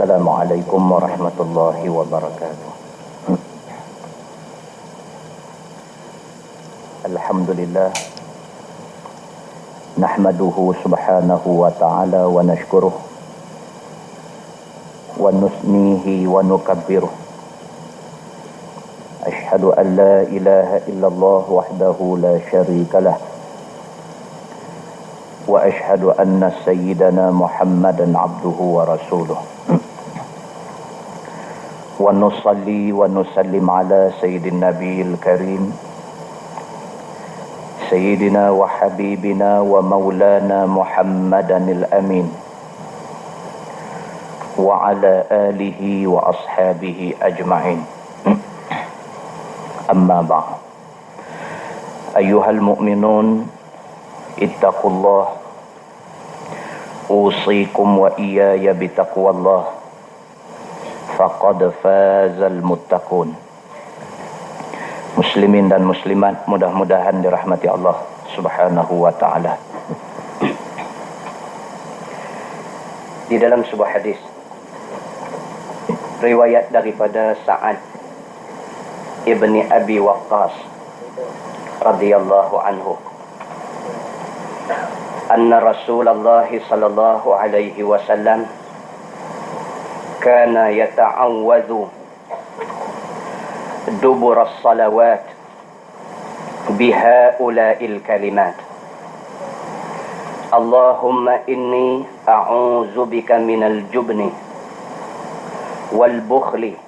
Assalamualaikum warahmatullahi wabarakatuh. Alhamdulillah, nahmaduhu subhanahu wa ta'ala wa nashkuruh wa nusnihi wa nukabbiruh. Ashhadu an la ilaha illallah wahdahu la syarika lah, wa ashhadu anna sayyidana Muhammadan abduhu wa rasuluh. Wa nusalli wa nusallim ala sayyidin nabiyil karim, sayyidina wa habibina wa maulana Muhammadanil amin, wa ala alihi wa ashabihi ajma'in. Amma ba'd. Ayyuhal mu'minun, ittaqullah, usikum wa iyaya bitaqwallah, faqad fazal muttaqun. Muslimin dan muslimat, mudah-mudahan dirahmati Allah subhanahu wa ta'ala. Di dalam sebuah hadis riwayat daripada Sa'ad ibni Abi Waqqas radhiyallahu anhu, anna Rasulullah sallallahu alaihi wasallam kana yata'awwadhu dubur as-salawat bihaula'il kalimat: Allahumma inni a'udzu bika minal jubni wal bukhli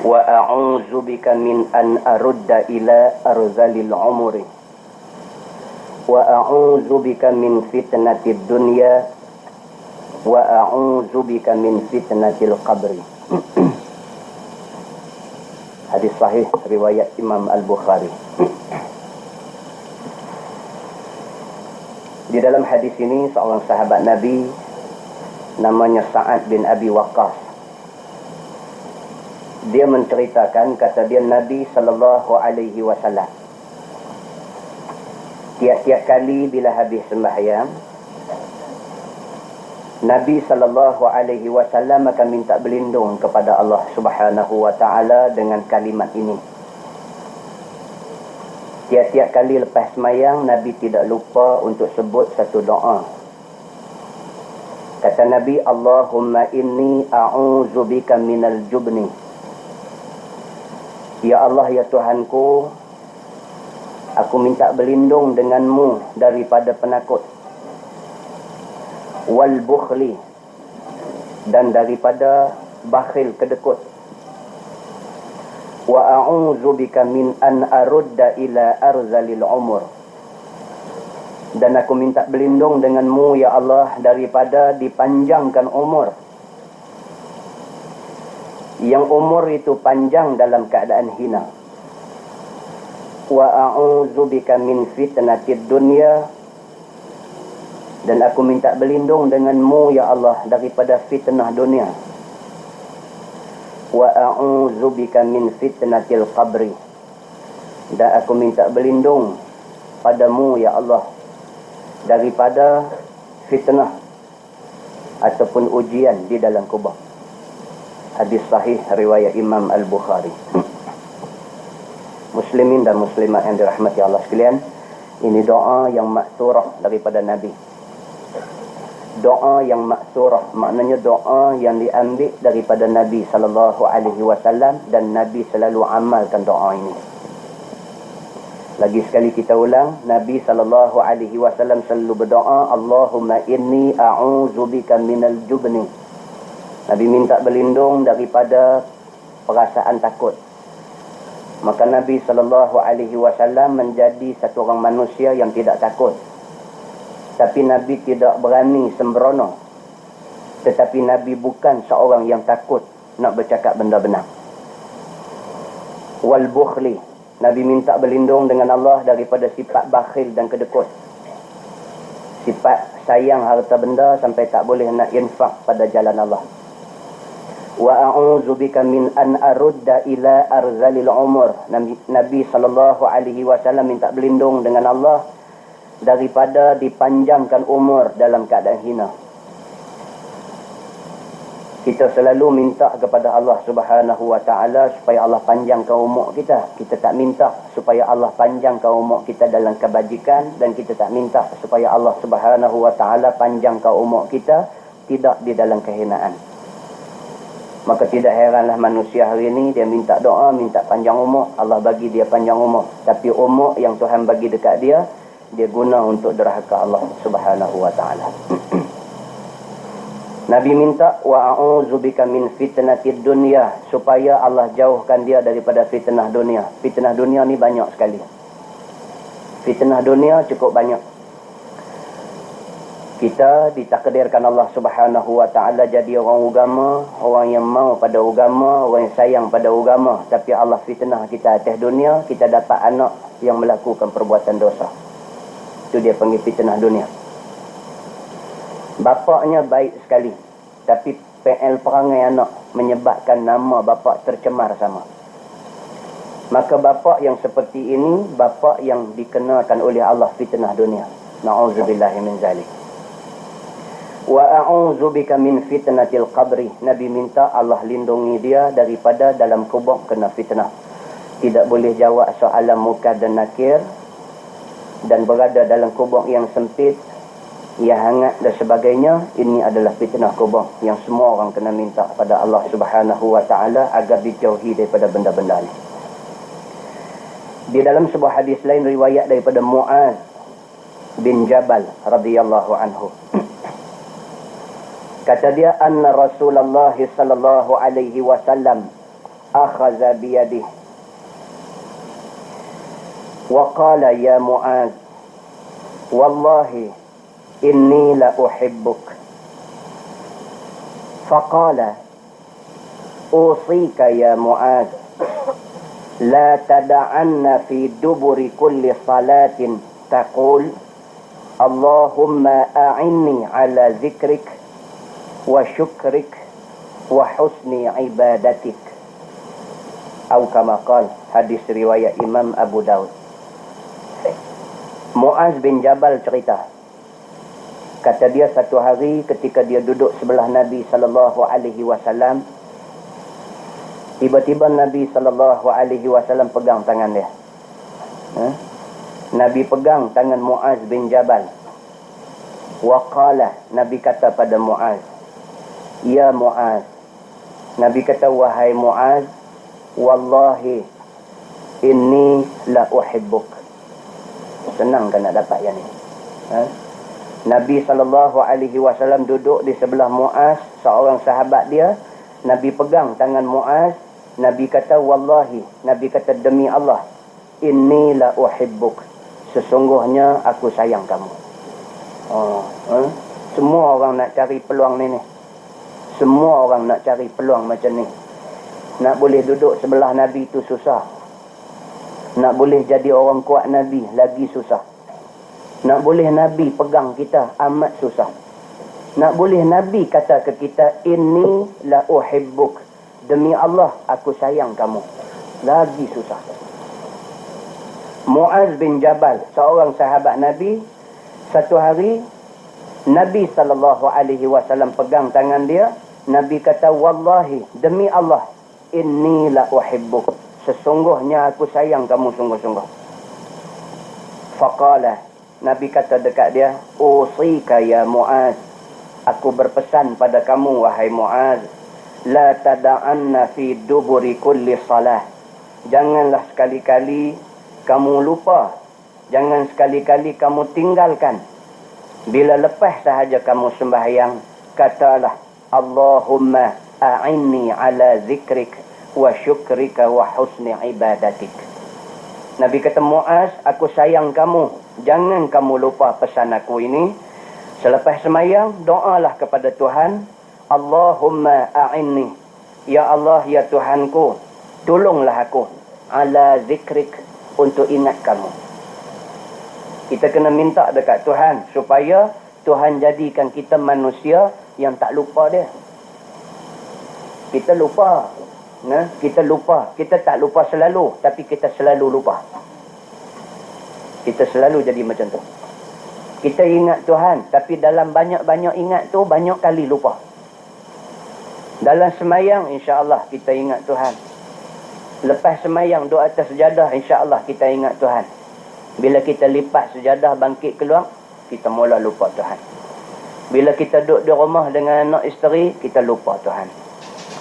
wa a'udzu bika min an arudda ila arzalil umri wa a'udzu bika min fitnatid dunya wa a'udzu bika min fitnatil qabri. Hadis sahih riwayat Imam Al-Bukhari. Di dalam hadis ini seorang sahabat Nabi namanya Sa'ad bin Abi Waqqas, dia menceritakan, kata dia, Nabi sallallahu alaihi wasallam tiap-tiap kali bila habis sembahyang, Nabi sallallahu alaihi wasallam akan minta berlindung kepada Allah Subhanahu wa taala dengan kalimat ini. Tiap-tiap kali lepas sembahyang, Nabi tidak lupa untuk sebut satu doa. Kata Nabi, Allahumma inni a'udzu bika minal jubni. Ya Allah, ya Tuhanku, aku minta berlindung denganmu daripada penakut, wal bukhli, dan daripada bakhil, kedekut, wa a'udzu bika min an arudda ila arzalil umur, dan aku minta berlindung denganmu ya Allah daripada dipanjangkan umur, yang umur itu panjang dalam keadaan hina. Wa a'udzu bika min fitnatid dunya, dan aku minta berlindung denganmu ya Allah daripada fitnah dunia. Wa a'udzu bika min fitnatil qabri, dan aku minta berlindung padamu ya Allah daripada fitnah ataupun ujian di dalam kubur. Hadis sahih riwayat Imam Al-Bukhari. Muslimin dan muslimat yang dirahmati Allah sekalian, ini doa yang maksurah daripada Nabi. Doa yang maksurah maknanya doa yang diambil daripada Nabi sallallahu alaihi wasallam, dan Nabi selalu amalkan doa ini. Lagi sekali kita ulang, Nabi sallallahu alaihi wasallam selalu berdoa, Allahumma inni a'udzu bika minal jubni. Nabi minta berlindung daripada perasaan takut. Maka Nabi sallallahu alaihi wasallam menjadi satu orang manusia yang tidak takut. Tapi Nabi tidak berani sembrono. Tetapi Nabi bukan seorang yang takut nak bercakap benda benar. Wal bukhli, Nabi minta berlindung dengan Allah daripada sifat bakhil dan kedekut. Sifat sayang harta benda sampai tak boleh nak infak pada jalan Allah. Wa a'udzu bika min an arudda ila arzalil umur. Nabi sallallahu alaihi wasallam minta berlindung dengan Allah daripada dipanjangkan umur dalam keadaan hina. Kita selalu minta kepada Allah Subhanahu wa taala supaya Allah panjangkan umur kita. Kita tak minta supaya Allah panjangkan umur kita dalam kebajikan, dan kita tak minta supaya Allah Subhanahu wa taala panjangkan umur kita tidak di dalam kehinaan. Maka tidak heranlah manusia hari ini dia minta doa, minta panjang umur, Allah bagi dia panjang umur. Tapi umur yang Tuhan bagi dekat dia, dia guna untuk derhaka Allah Subhanahu wa taala. Nabi minta wa a'udzubika min fitnatid dunya, supaya Allah jauhkan dia daripada fitnah dunia. Fitnah dunia ni banyak sekali. Fitnah dunia cukup banyak. Kita ditakdirkan Allah Subhanahu wa taala jadi orang agama, orang yang mau pada agama, orang yang sayang pada agama, tapi Allah fitnah kita atas dunia, kita dapat anak yang melakukan perbuatan dosa. Itu dia panggil fitnah dunia. Bapaknya baik sekali, tapi PL perangai anak menyebabkan nama bapak tercemar sama. Maka bapak yang seperti ini, bapak yang dikenakan oleh Allah fitnah dunia. Na'udzubillahi min zalik. Wa a'udzubika min fitnatil qabri. Nabi minta Allah lindungi dia daripada dalam kubur kena fitnah. Tidak boleh jawab soalan munkar dan nakir, dan berada dalam kubur yang sempit, yang hangat dan sebagainya. Ini adalah fitnah kubur yang semua orang kena minta pada Allah Subhanahu wa taala agar dijauhi daripada benda-benda ni. Di dalam sebuah hadis lain riwayat daripada Muaz bin Jabal radhiyallahu anhu, kata dia, anna Rasulullah sallallahu alaihi wasallam akhadha bi yadihi wa qala ya Muaz, wallahi inni la uhibbuk. Faqala usika ya Muaz, la tada'anna fi duburi kulli salatin taqul Allahumma a'inni ala zikrik wa syukrik wa husni ibadatik. Atau kama qala, hadis riwayat Imam Abu Daud. Muaz bin Jabal cerita, kata dia satu hari ketika dia duduk sebelah Nabi sallallahu alaihi wasallam, tiba-tiba Nabi sallallahu alaihi wasallam pegang tangan dia. Nabi pegang tangan Muaz bin Jabal. Wa qala, Nabi kata pada Muaz, ya Muaz. Nabi kata, wahai Muaz, wallahi inni la uhibbuk. Senang kan nak dapat yang ni? Nabi SAW duduk di sebelah Muaz, seorang sahabat dia. Nabi pegang tangan Muaz. Nabi kata, wallahi, Nabi kata, demi Allah, inni la uhibbuk, sesungguhnya aku sayang kamu. Semua orang nak cari peluang ni. Semua orang nak cari peluang macam ni. Nak boleh duduk sebelah Nabi tu susah. Nak boleh jadi orang kuat Nabi lagi susah. Nak boleh Nabi pegang kita amat susah. Nak boleh Nabi kata ke kita, inni la uhibbuk, demi Allah aku sayang kamu, lagi susah. Muaz bin Jabal, seorang sahabat Nabi, satu hari Nabi SAW pegang tangan dia. Nabi kata, wallahi, demi Allah, inni la uhibbuk, sesungguhnya aku sayang kamu sungguh-sungguh. Faqala, Nabi kata dekat dia, usika ya Muaz, aku berpesan pada kamu wahai Muaz, la tada'anna fi duburi kulli salah, janganlah sekali-kali kamu lupa, jangan sekali-kali kamu tinggalkan, bila lepas sahaja kamu sembahyang, katalah Allahumma a'inni ala zikrik wa syukrika wa husni ibadatik. Nabi kata, Muaz, aku sayang kamu, jangan kamu lupa pesan aku ini. Selepas semayang, doalah kepada Tuhan, Allahumma a'inni, ya Allah, ya Tuhanku, tolonglah aku, ala zikrik, untuk ingat kamu. Kita kena minta dekat Tuhan supaya Tuhan jadikan kita manusia yang tak lupa dia. Kita lupa, kita lupa, kita tak lupa selalu, tapi kita selalu lupa. Kita selalu jadi macam tu. Kita ingat Tuhan, tapi dalam banyak-banyak ingat tu, banyak kali lupa. Dalam semayang, insya-Allah kita ingat Tuhan. Lepas semayang, duduk atas sejadah, insya-Allah kita ingat Tuhan. Bila kita lipat sejadah bangkit keluar, kita mula lupa Tuhan. Bila kita duduk di rumah dengan anak isteri, kita lupa Tuhan.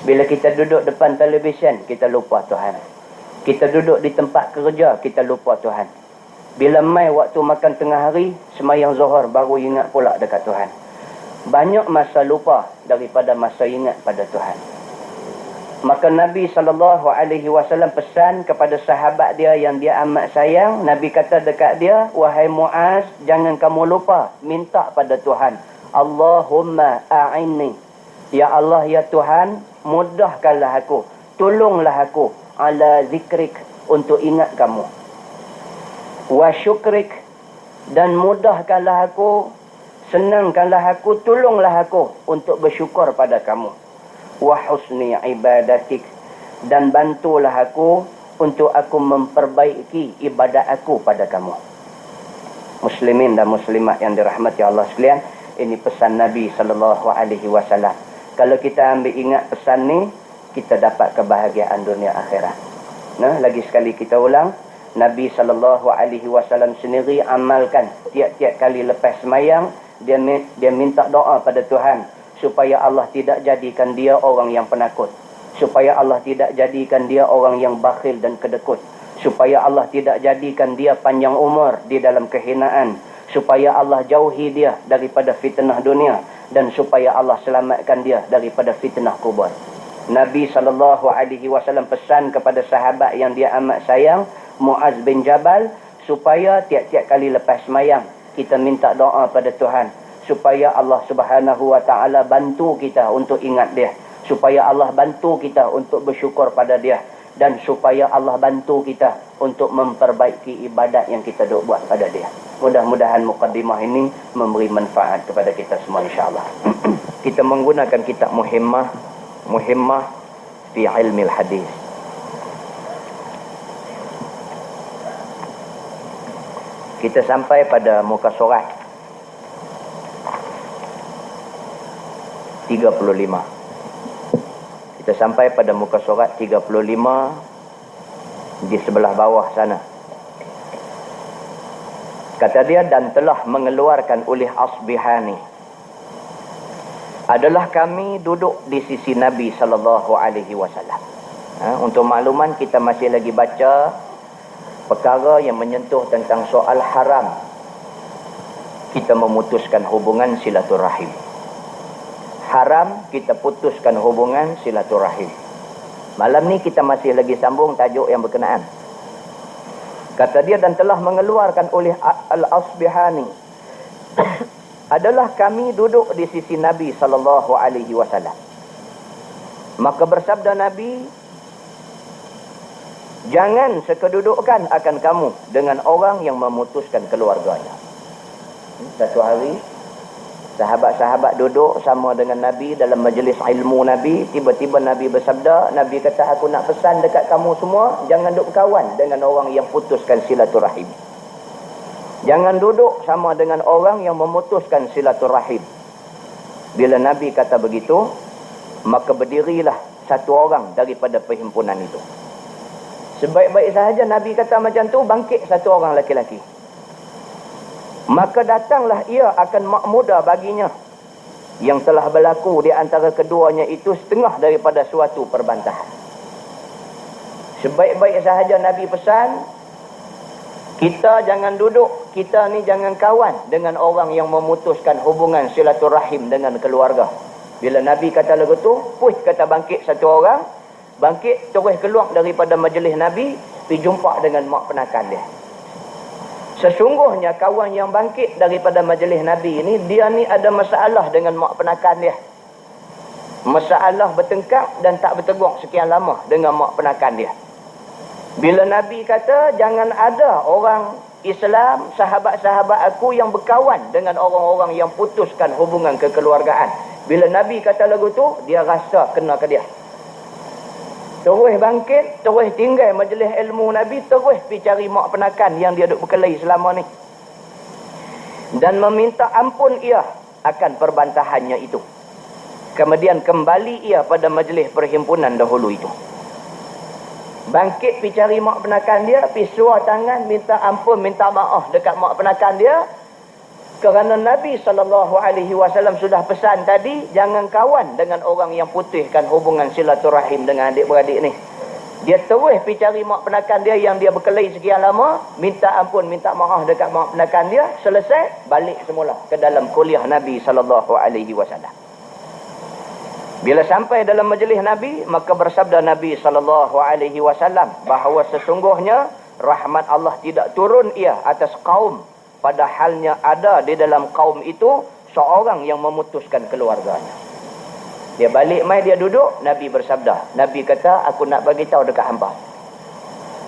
Bila kita duduk depan televisyen, kita lupa Tuhan. Kita duduk di tempat kerja, kita lupa Tuhan. Bila mai waktu makan tengah hari, semayang zuhur, baru ingat pula dekat Tuhan. Banyak masa lupa daripada masa ingat pada Tuhan. Maka Nabi SAW pesan kepada sahabat dia yang dia amat sayang. Nabi kata dekat dia, wahai Muaz, jangan kamu lupa minta pada Tuhan. Allahumma a'inni. Ya Allah, ya Tuhan, mudahkanlah aku, tolonglah aku ala zikrik, untuk ingat kamu. Wa syukrik, dan mudahkanlah aku, senangkanlah aku, tolonglah aku untuk bersyukur pada kamu. Wa husni ibadatik, dan bantulah aku untuk aku memperbaiki ibadat aku pada kamu. Muslimin dan muslimat yang dirahmati Allah sekalian, ini pesan Nabi SAW. Kalau kita ambil ingat pesan ni, kita dapat kebahagiaan dunia akhirat. Nah, lagi sekali kita ulang, Nabi SAW sendiri amalkan tiap-tiap kali lepas semayang, dia minta doa pada Tuhan supaya Allah tidak jadikan dia orang yang penakut, supaya Allah tidak jadikan dia orang yang bakhil dan kedekut, supaya Allah tidak jadikan dia panjang umur di dalam kehinaan, supaya Allah jauhi dia daripada fitnah dunia, dan supaya Allah selamatkan dia daripada fitnah kubur. Nabi SAW pesan kepada sahabat yang dia amat sayang, Muaz bin Jabal, supaya tiap-tiap kali lepas semayang kita minta doa pada Tuhan supaya Allah Subhanahu Wa Taala bantu kita untuk ingat dia, supaya Allah bantu kita untuk bersyukur pada dia, dan supaya Allah bantu kita untuk memperbaiki ibadat yang kita duk buat pada dia. Mudah-mudahan mukaddimah ini memberi manfaat kepada kita semua, insya-Allah. Kita menggunakan kitab Muhimmah fi ilmi al-hadis. Kita sampai pada muka surat 35. Kita sampai pada muka surat 35 di sebelah bawah sana. Kata dia, dan telah mengeluarkan oleh Asbihani, adalah kami duduk di sisi Nabi SAW. Untuk makluman, kita masih lagi baca perkara yang menyentuh tentang soal haram kita memutuskan hubungan silaturahim. Haram kita putuskan hubungan silaturahim. Malam ni kita masih lagi sambung tajuk yang berkenaan. Kata dia, dan telah mengeluarkan oleh Al-Asbihani, adalah kami duduk di sisi Nabi SAW. Maka bersabda Nabi, jangan sekedudukan akan kamu dengan orang yang memutuskan keluarganya. Satu hari sahabat-sahabat duduk sama dengan Nabi dalam majlis ilmu Nabi. Tiba-tiba Nabi bersabda, Nabi kata, aku nak pesan dekat kamu semua, jangan duduk kawan dengan orang yang putuskan silaturahim. Jangan duduk sama dengan orang yang memutuskan silaturahim. Bila Nabi kata begitu, maka berdirilah satu orang daripada perhimpunan itu. Sebaik-baik sahaja Nabi kata macam tu, bangkit satu orang laki-laki. Maka datanglah ia akan makmuda baginya yang telah berlaku di antara keduanya itu setengah daripada suatu perbantahan. Sebaik-baik sahaja Nabi pesan, kita jangan duduk, kita ni jangan kawan dengan orang yang memutuskan hubungan silaturahim dengan keluarga. Bila Nabi kata lagu tu, kata bangkit satu orang, bangkit terus keluar daripada majlis Nabi, pergi jumpa dengan mak penakan dia. Sesungguhnya kawan yang bangkit daripada majlis Nabi ini, dia ni ada masalah dengan mak penakan dia. Masalah bertengkar dan tak bertegur sekian lama dengan mak penakan dia. Bila Nabi kata, jangan ada orang Islam, sahabat-sahabat aku yang berkawan dengan orang-orang yang putuskan hubungan kekeluargaan. Bila Nabi kata lagu tu, dia rasa kena ke dia. Terus bangkit, terus tinggal majlis ilmu Nabi, terus pergi cari mak penakan yang dia duk berkelahi selama ni. Dan meminta ampun ia akan perbantahannya itu. Kemudian kembali ia pada majlis perhimpunan dahulu itu. Bangkit pergi cari mak penakan dia, pergi suar tangan minta ampun, minta maaf dekat mak penakan dia. Kerana Nabi SAW sudah pesan tadi, jangan kawan dengan orang yang putihkan hubungan silaturahim dengan adik-beradik ni. Dia terus pergi cari mak penakan dia yang dia berkelahi sekian lama, minta ampun, minta maaf dekat mak penakan dia, selesai, balik semula ke dalam kuliah Nabi SAW. Bila sampai dalam majlis Nabi, maka bersabda Nabi SAW bahawa sesungguhnya rahmat Allah tidak turun ia atas kaum, padahalnya ada di dalam kaum itu seorang yang memutuskan keluarganya. Dia balik mai, dia duduk, Nabi bersabda. Nabi kata, aku nak bagi tahu dekat hampa.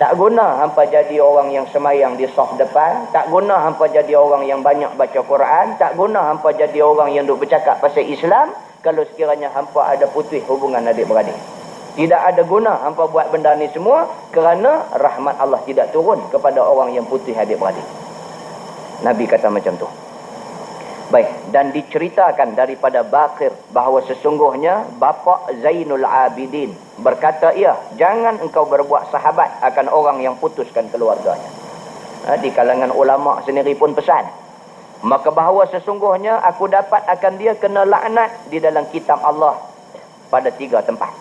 Tak guna hampa jadi orang yang semayang di saf depan, tak guna hampa jadi orang yang banyak baca Quran, tak guna hampa jadi orang yang duk bercakap pasal Islam kalau sekiranya hampa ada putih hubungan adik-beradik. Tidak ada guna hampa buat benda ni semua kerana rahmat Allah tidak turun kepada orang yang putih adik-beradik. Nabi kata macam tu. Baik, dan diceritakan daripada Baqir bahawa sesungguhnya bapa Zainul Abidin berkata, ia, jangan engkau berbuat sahabat akan orang yang putuskan keluarganya. Di kalangan ulama sendiri pun pesan. Maka bahawa sesungguhnya aku dapat akan dia kena laknat di dalam kitab Allah pada 3 tempat.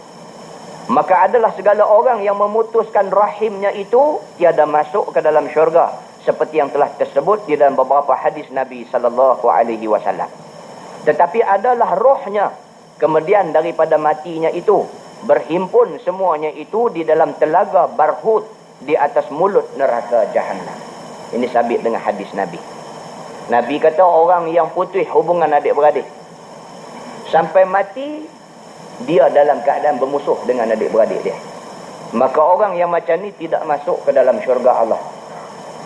Maka adalah segala orang yang memutuskan rahimnya itu tiada masuk ke dalam syurga, seperti yang telah tersebut di dalam beberapa hadis Nabi SAW. Tetapi adalah rohnya, kemudian daripada matinya itu, berhimpun semuanya itu di dalam telaga barhut di atas mulut neraka Jahannam. Ini sabit dengan hadis Nabi. Nabi kata orang yang putih hubungan adik-beradik, sampai mati, dia dalam keadaan bermusuh dengan adik-beradik dia. Maka orang yang macam ni tidak masuk ke dalam syurga Allah.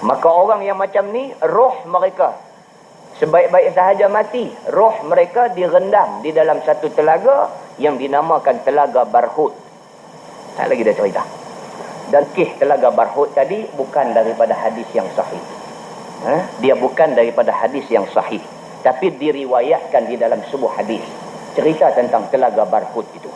Maka orang yang macam ni, roh mereka sebaik-baik sahaja mati, roh mereka direndam di dalam satu telaga yang dinamakan telaga barhut. Tak lagi dah cerita. Dan telaga barhut tadi bukan daripada hadis yang sahih. Dia bukan daripada hadis yang sahih, tapi diriwayatkan di dalam sebuah hadis cerita tentang telaga barhut itu.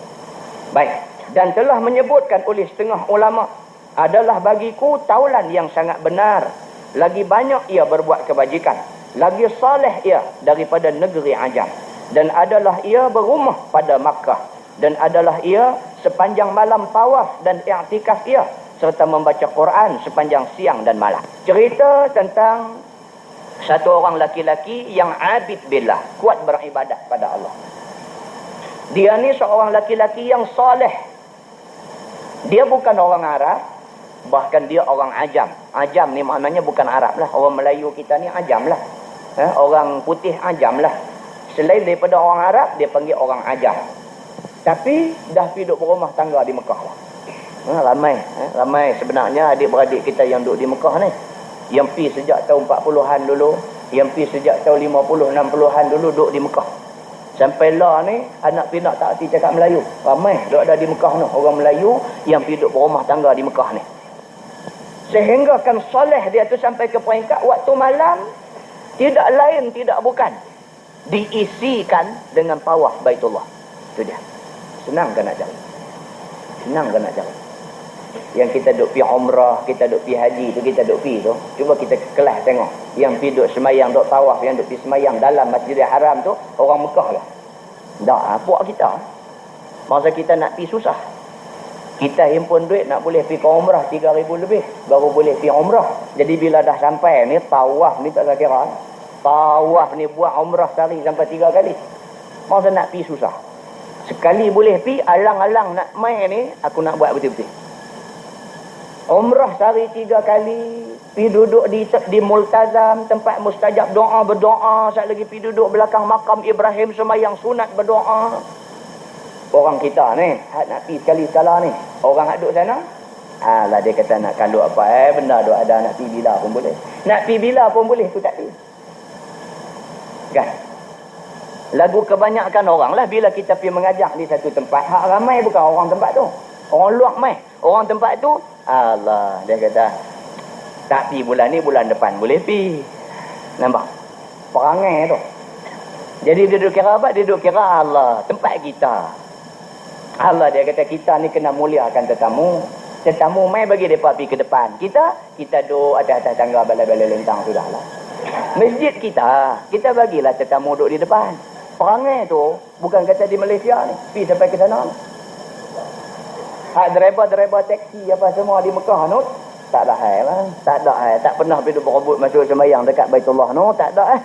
Baik, dan telah menyebutkan oleh setengah ulama, adalah bagiku taulan yang sangat benar. Lagi banyak ia berbuat kebajikan, lagi saleh ia daripada negeri Ajam, dan adalah ia berumah pada Makkah, dan adalah ia sepanjang malam tawaf dan i'tikaf ia, serta membaca Quran sepanjang siang dan malam. Cerita tentang satu orang laki-laki yang abid billah, kuat beribadat pada Allah. Dia ni seorang laki-laki yang soleh. Dia bukan orang Arab, bahkan dia orang Ajam. Ajam ni maknanya bukan Arab lah. Orang Melayu kita ni Ajam lah. Orang putih Ajam lah. Selain daripada orang Arab, dia panggil orang Ajam. Tapi dah hidup berumah tangga di Mekah lah. Ramai sebenarnya adik-beradik kita yang duduk di Mekah ni, yang pi sejak tahun 40-an dulu, yang pi sejak tahun 50, 60-an dulu duduk di Mekah. Sampai lah ni anak pinak tak hati cakap Melayu. Ramai duduk ada di Mekah ni, orang Melayu yang pi duduk berumah tangga di Mekah ni. Sehingga kan soleh dia tu sampai ke peringkat waktu malam tidak lain tidak bukan diisikan dengan tawaf Baitullah. Itu dia. Senang kan nak jalan? Senang kan nak jalan? Yang kita duk pi umrah, kita duk pi haji tu, kita duk pi tu, cuba kita kelas tengok. Yang pi duk semayang, duk tawaf, yang duk pi semayang dalam Masjidil Haram tu, orang Mekah lah. Tak, puak kita. Masa kita nak pi susah. Kita himpun duit nak boleh pi ke umrah 3,000 lebih, baru boleh pi umrah. Jadi bila dah sampai ni, tawaf ni tak kira. Tawaf ni buat umrah sehari sampai 3 kali. Masa nak pi susah. Sekali boleh pi, alang-alang nak main ni, aku nak buat betul-betul. Umrah sehari 3 kali, pi duduk di Multazam, tempat mustajab doa, berdoa. Saat lagi pi duduk belakang makam Ibrahim semayang sunat berdoa. Orang kita ni, nak pi sekali-sekala ni, orang hak duduk sana, alah dia kata nak kalut apa, benda duk ada nak pi bila pun boleh. Nak pi bila pun boleh, tu tak pi. Kan? Lagu kebanyakan orang lah bila kita pi mengajak di satu tempat, hak ramai bukan orang tempat tu. Orang luar mai. Orang tempat tu, Allah, dia kata, tak pi bulan ni, bulan depan boleh pi. Nampak? Perangai tu. Jadi dia duduk kira apa? Dia duduk kira Allah, tempat kita. Allah dia kata kita ni kena muliakan tetamu. Tetamu mai bagi depa pergi ke depan. Kita duduk atas tangga balai-balai lentang sudahlah. Masjid kita bagilah tetamu duduk di depan. Perangai tu bukan kata di Malaysia ni, pergi sampai ke sana. Hak driver taksi apa semua di Mekah tu tak ada hal lah. Tak pernah pergi berebut masuk sembahyang dekat Baitullah tu, tak ada.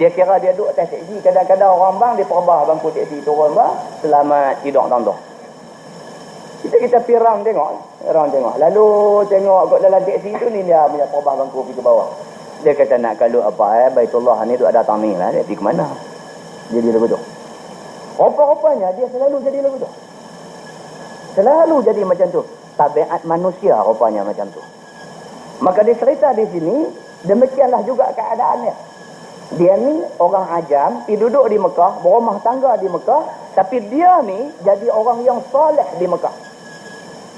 Dia kira dia duduk atas taksi, kadang-kadang orang bang dia perbah bangku taksi turun bang, selamat tidur tuan-tuan. Kita pirang tengok. Lalu tengok kat dalam taksi tu ni dia punya perbah bangku pergi ke bawah. Dia kata nak kalau apa Baitullah ni duk datang ni lah, dia pergi ke mana? Jadi lagu tu. Rupa-rupanya dia selalu jadi lagu tu. Selalu jadi macam tu. Tabiat manusia rupanya macam tu. Maka dia cerita di sini, demikianlah juga keadaannya. Dia ni orang ajam, pergi duduk di Mekah, berumah tangga di Mekah, tapi dia ni jadi orang yang soleh di Mekah.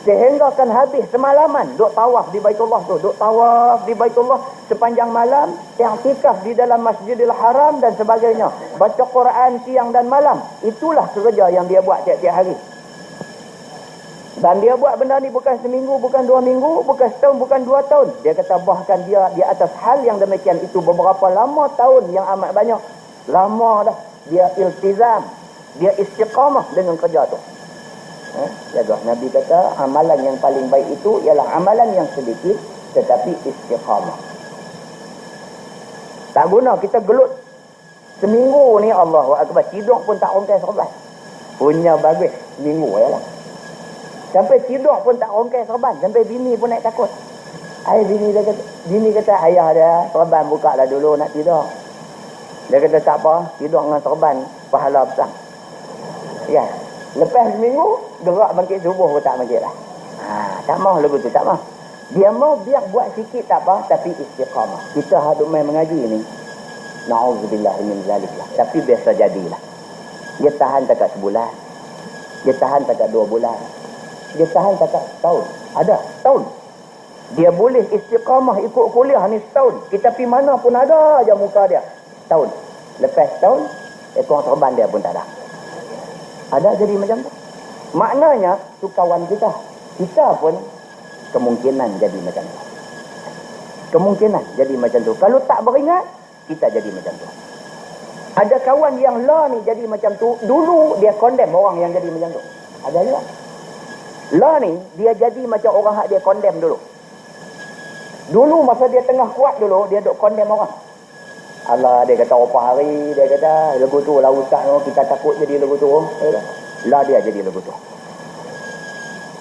Sehingga kan habis semalaman duk tawaf di Baitullah tu, duk tawaf di Baitullah sepanjang malam, i'tikaf di dalam Masjidil Haram dan sebagainya, baca Quran siang dan malam. Itulah kerja yang dia buat tiap-tiap hari. Dan dia buat benda ni bukan seminggu, bukan 2 minggu, bukan setahun, bukan 2 tahun. Dia kata bahkan dia di atas hal yang demikian itu beberapa lama tahun yang amat banyak. Lama dah dia iltizam, dia istiqamah dengan kerja tu. Jaga. Nabi kata amalan yang paling baik itu ialah amalan yang sedikit tetapi istiqamah. Tak guna kita gelut seminggu ni, Allahu Akbar, tidur pun tak rongkai serban. Punya bagus seminggu ialah. Sampai tidur pun tak rongkai serban, sampai bini pun naik takut. Bini kata ayah dia serban buka lah dulu nak tidur. Dia kata tak apa, tidur dengan serban pahala besar. Ya. Lepas seminggu, gerak bangkit subuh pun tak bangkit lah. Tak mau lagu tu, tak mau. Dia mau biar buat sikit tak apa, tapi istiqamah. Kita hadut main mengaji ni, na'udzubillah min zalik lah. Tapi biasa jadilah. Dia tahan takat sebulan. Dia tahan takat 2 bulan. Dia tahan takat setahun. Ada setahun. Dia boleh istiqamah ikut kuliah ni setahun. Kita pergi mana pun ada aja muka dia. Setahun. Lepas setahun, ekor serban dia pun tak ada. Ada jadi macam tu. Maknanya tu kawan kita. Kita pun kemungkinan jadi macam tu. Kemungkinan jadi macam tu. Kalau tak beringat, kita jadi macam tu. Ada kawan yang lah ni jadi macam tu. Dulu dia condemn orang yang jadi macam tu. Ada juga. Lah ni dia jadi macam orang hak dia condemn dulu. Dulu masa dia tengah kuat dulu, dia duk condemn orang. Allah, dia kata apa hari, dia kata lagu tu lah ustaz no, kita takut jadi lagu tu. Lah dia jadi lagu tu.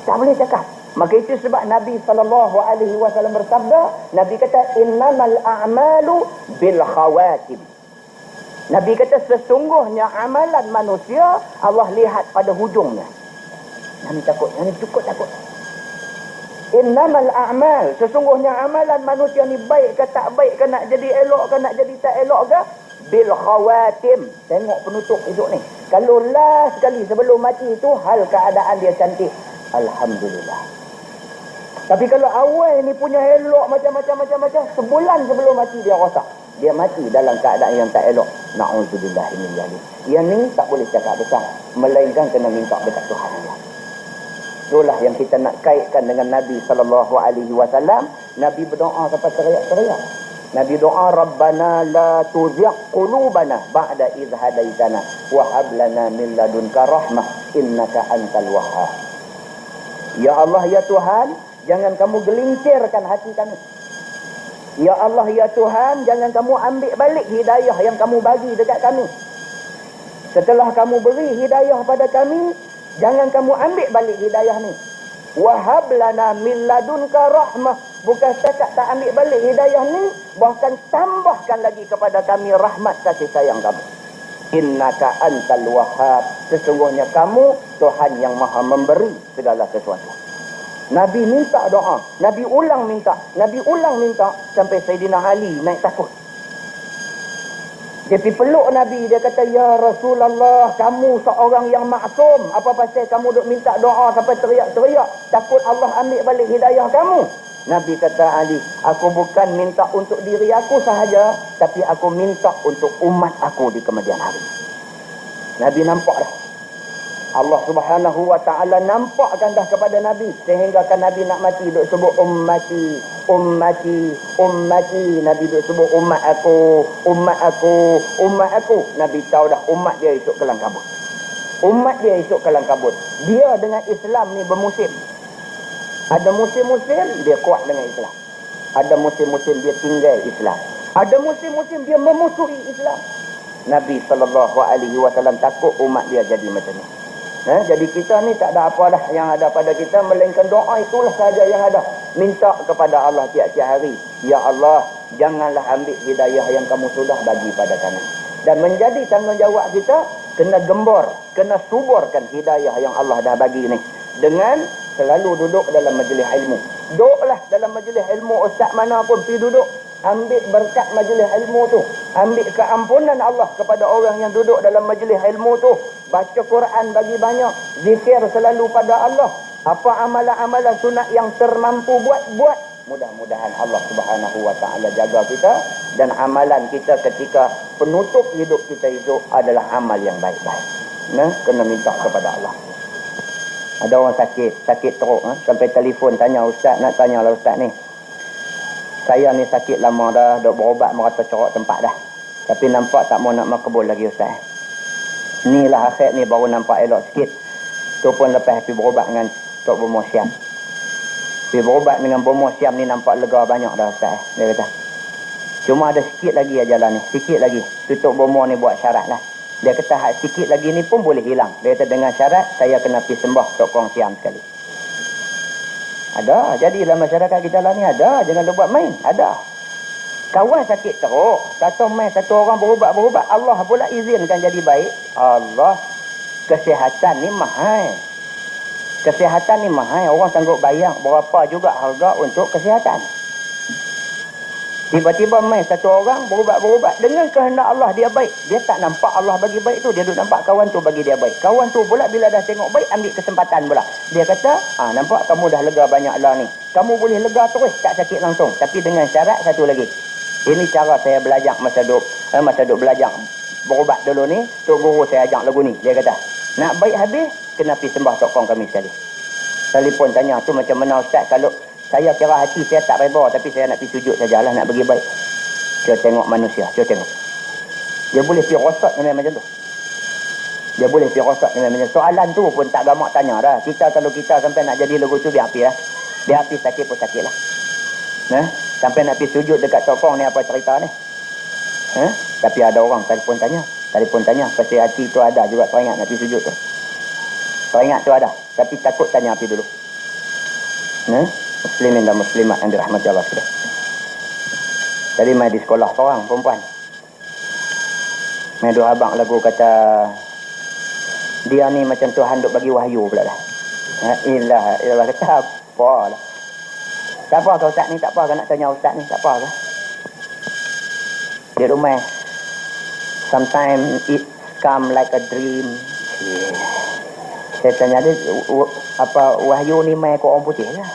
Tak boleh cakap. Maka itu sebab Nabi SAW bersabda, Nabi kata innamal a'malu bil khawatim. Nabi kata sesungguhnya amalan manusia Allah lihat pada hujungnya. Nabi takut, Nabi cukup takut. Innamal a'mal, sesungguhnya amalan manusia ni baik ke tak baik ke, nak jadi elok ke nak jadi tak elok ke, bil khawatim. Tengok penutup hidup ni. Kalau last sekali sebelum mati itu hal keadaan dia cantik, alhamdulillah. Tapi kalau awal ni punya elok macam-macam, sebulan sebelum mati dia rosak. Dia mati dalam keadaan yang tak elok. Na'udzubillah min zalik. Yang ni tak boleh cakap besar, melainkan kena minta dekat Tuhan Allah. Itulah yang kita nak kaitkan dengan Nabi SAW. Nabi berdoa sampai teriak-teriak. Nabi doa, Rabbana la tuzigh qulubana ba'da idh hadaitana wa hab lana min ladunka rahmah innaka antal wahhab. Ya Allah, ya Tuhan, jangan kamu gelincirkan hati kami. Ya Allah, ya Tuhan, jangan kamu ambil balik hidayah yang kamu bagi dekat kami. Setelah kamu beri hidayah pada kami, jangan kamu ambil balik hidayah ni. Wahab lana min ladunka rahmah. Bukan setakat tak ambil balik hidayah ni, bahkan tambahkan lagi kepada kami rahmat kasih sayang kamu. Innaka antal wahhab. Sesungguhnya kamu Tuhan yang maha memberi segala sesuatu. Nabi minta doa, Nabi ulang minta sampai Sayyidina Ali naik takut. Dia pergi peluk Nabi, dia kata, ya Rasulullah, kamu seorang yang maksum. Apa pasal kamu duk minta doa sampai teriak-teriak, takut Allah ambil balik hidayah kamu? Nabi kata Ali, aku bukan minta untuk diri aku sahaja, tapi aku minta untuk umat aku di kemudian hari. Nabi nampak dah. Allah Subhanahu wa ta'ala nampakkan dah kepada Nabi, sehingga kan Nabi nak mati duk sebut ummati, ummati, ummati. Nabi duk sebut umat aku, umat aku, umat aku. Nabi tahu dah umat dia esok kelang kabut. Umat dia esok kelang kabut. Dia dengan Islam ni bermusim. Ada musim-musim dia kuat dengan Islam. Ada musim-musim dia tinggal Islam. Ada musim-musim dia memusuhi Islam. Nabi SAW takut umat dia jadi macam ni. Jadi kita ni tak ada apa dah yang ada pada kita, melainkan doa itulah saja yang ada. Minta kepada Allah tiap-tiap hari, ya Allah, janganlah ambil hidayah yang kamu sudah bagi pada kami. Dan menjadi tanggungjawab kita, kena gembor, kena suburkan hidayah yang Allah dah bagi ni, dengan selalu duduk dalam majlis ilmu. Duduklah dalam majlis ilmu, ustaz mana pun pergi duduk. Ambil berkat majlis ilmu tu. Ambil keampunan Allah kepada orang yang duduk dalam majlis ilmu tu. Baca Quran bagi banyak. Zikir selalu pada Allah. Apa amalan-amalan sunat yang termampu buat. Mudah-mudahan Allah Subhanahu wa ta'ala jaga kita. Dan amalan kita ketika penutup hidup kita itu adalah amal yang baik-baik. Kena minta kepada Allah. Ada orang sakit teruk. Sampai telefon tanya ustaz, nak tanya lah ustaz ni. Saya ni sakit lama dah, duk berobat merata corok tempat dah. Tapi nampak tak mau nak makbul lagi ustaz. Inilah akhir ni baru nampak elok sikit. Tu pun lepas pergi berobat dengan Tok Bomo Syam. Pergi berobat dengan Bomo Syam ni nampak lega banyak dah ustaz. Dia kata, cuma ada sikit lagi jalan ni, sikit lagi. Tu Tok Bomo ni buat syarat lah. Dia kata sikit lagi ni pun boleh hilang. Dia kata dengan syarat saya kena pergi sembah Tok Kong Syam sekali. Ada, jadi dalam masyarakat kita lah ni ada, jangan dia buat main, ada. Kawan sakit teruk, satu main satu orang berubat, Allah pula izinkan jadi baik. Allah, kesihatan ni mahal. Kesihatan ni mahal, orang sanggup bayar berapa juga harga untuk kesihatan. Tiba-tiba main satu orang berubat dengan kehendak Allah dia baik. Dia tak nampak Allah bagi baik tu, dia duk nampak kawan tu bagi dia baik. Kawan tu pula bila dah tengok baik, ambil kesempatan pula. Dia kata, nampak kamu dah lega banyak lah ni. Kamu boleh lega terus, tak sakit langsung. Tapi dengan syarat satu lagi. Ini cara saya belajar masa duk belajar berubat dulu ni, Tok Guru saya ajak lagu ni. Dia kata, nak baik habis, kena pergi sembah Tok Kong kami sekali. Telefon tanya, tu macam mana ustaz, kalau saya kira hati saya tak reba, tapi saya nak pergi sujud sajalah, nak bagi baik. Dia tengok manusia, dia tengok. Dia boleh pergi rosak dengan macam tu. Dia boleh pergi rosak dengan macam tu. Soalan tu pun tak gamak tanya dah. Kalau kita sampai nak jadi lagu tu, biar pergi lah. Biar pergi sakit pun sakit lah. Sampai nak pergi sujud dekat Tokong ni, apa cerita ni? Tapi ada orang telefon tanya. Pasti hati tu ada juga teringat nak pergi sujud tu. Teringat tu ada. Tapi takut tanya pergi dulu. Muslimin dan muslimat yang dirahmati Allah sudah. Tadi main di sekolah seorang perempuan. Main dua abang lagu kata dia ni macam Tuhan duk bagi wahyu pula dah. Ilah kata apa lah. Tak apa kau ustaz ni, tak apa kau nak tanya ustaz ni, tak apa kau. Dia rumah. Sometimes it come like a dream. Saya tanya dia, apa wahyu ni main kau orang putih lah.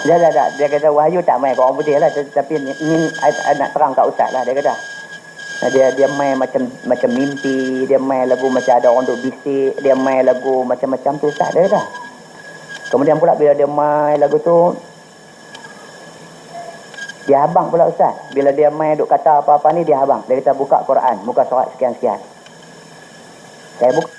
Dia kata wahyu tak main kau orang putih lah, tapi ni nak terang kat ustaz lah. Dia kata dia main macam mimpi, dia main lagu macam ada orang duk bisik, dia main lagu macam-macam tu ustaz. Dia kata kemudian pula bila dia main lagu tu, dia abang pula ustaz. Bila dia main duk kata apa-apa ni, dia abang. Dia kata buka Quran, muka surat sekian-sekian. Saya buka.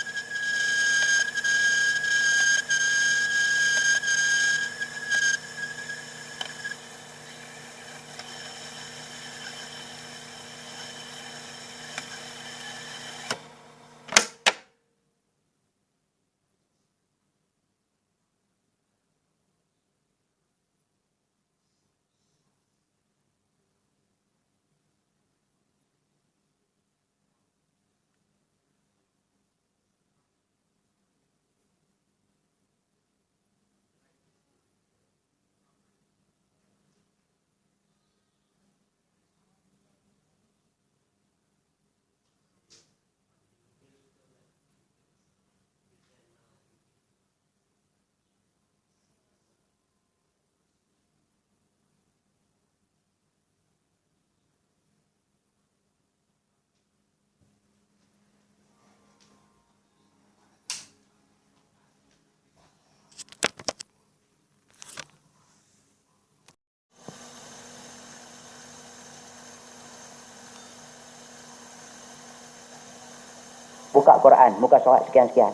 buka Quran, muka surat sekian-sekian.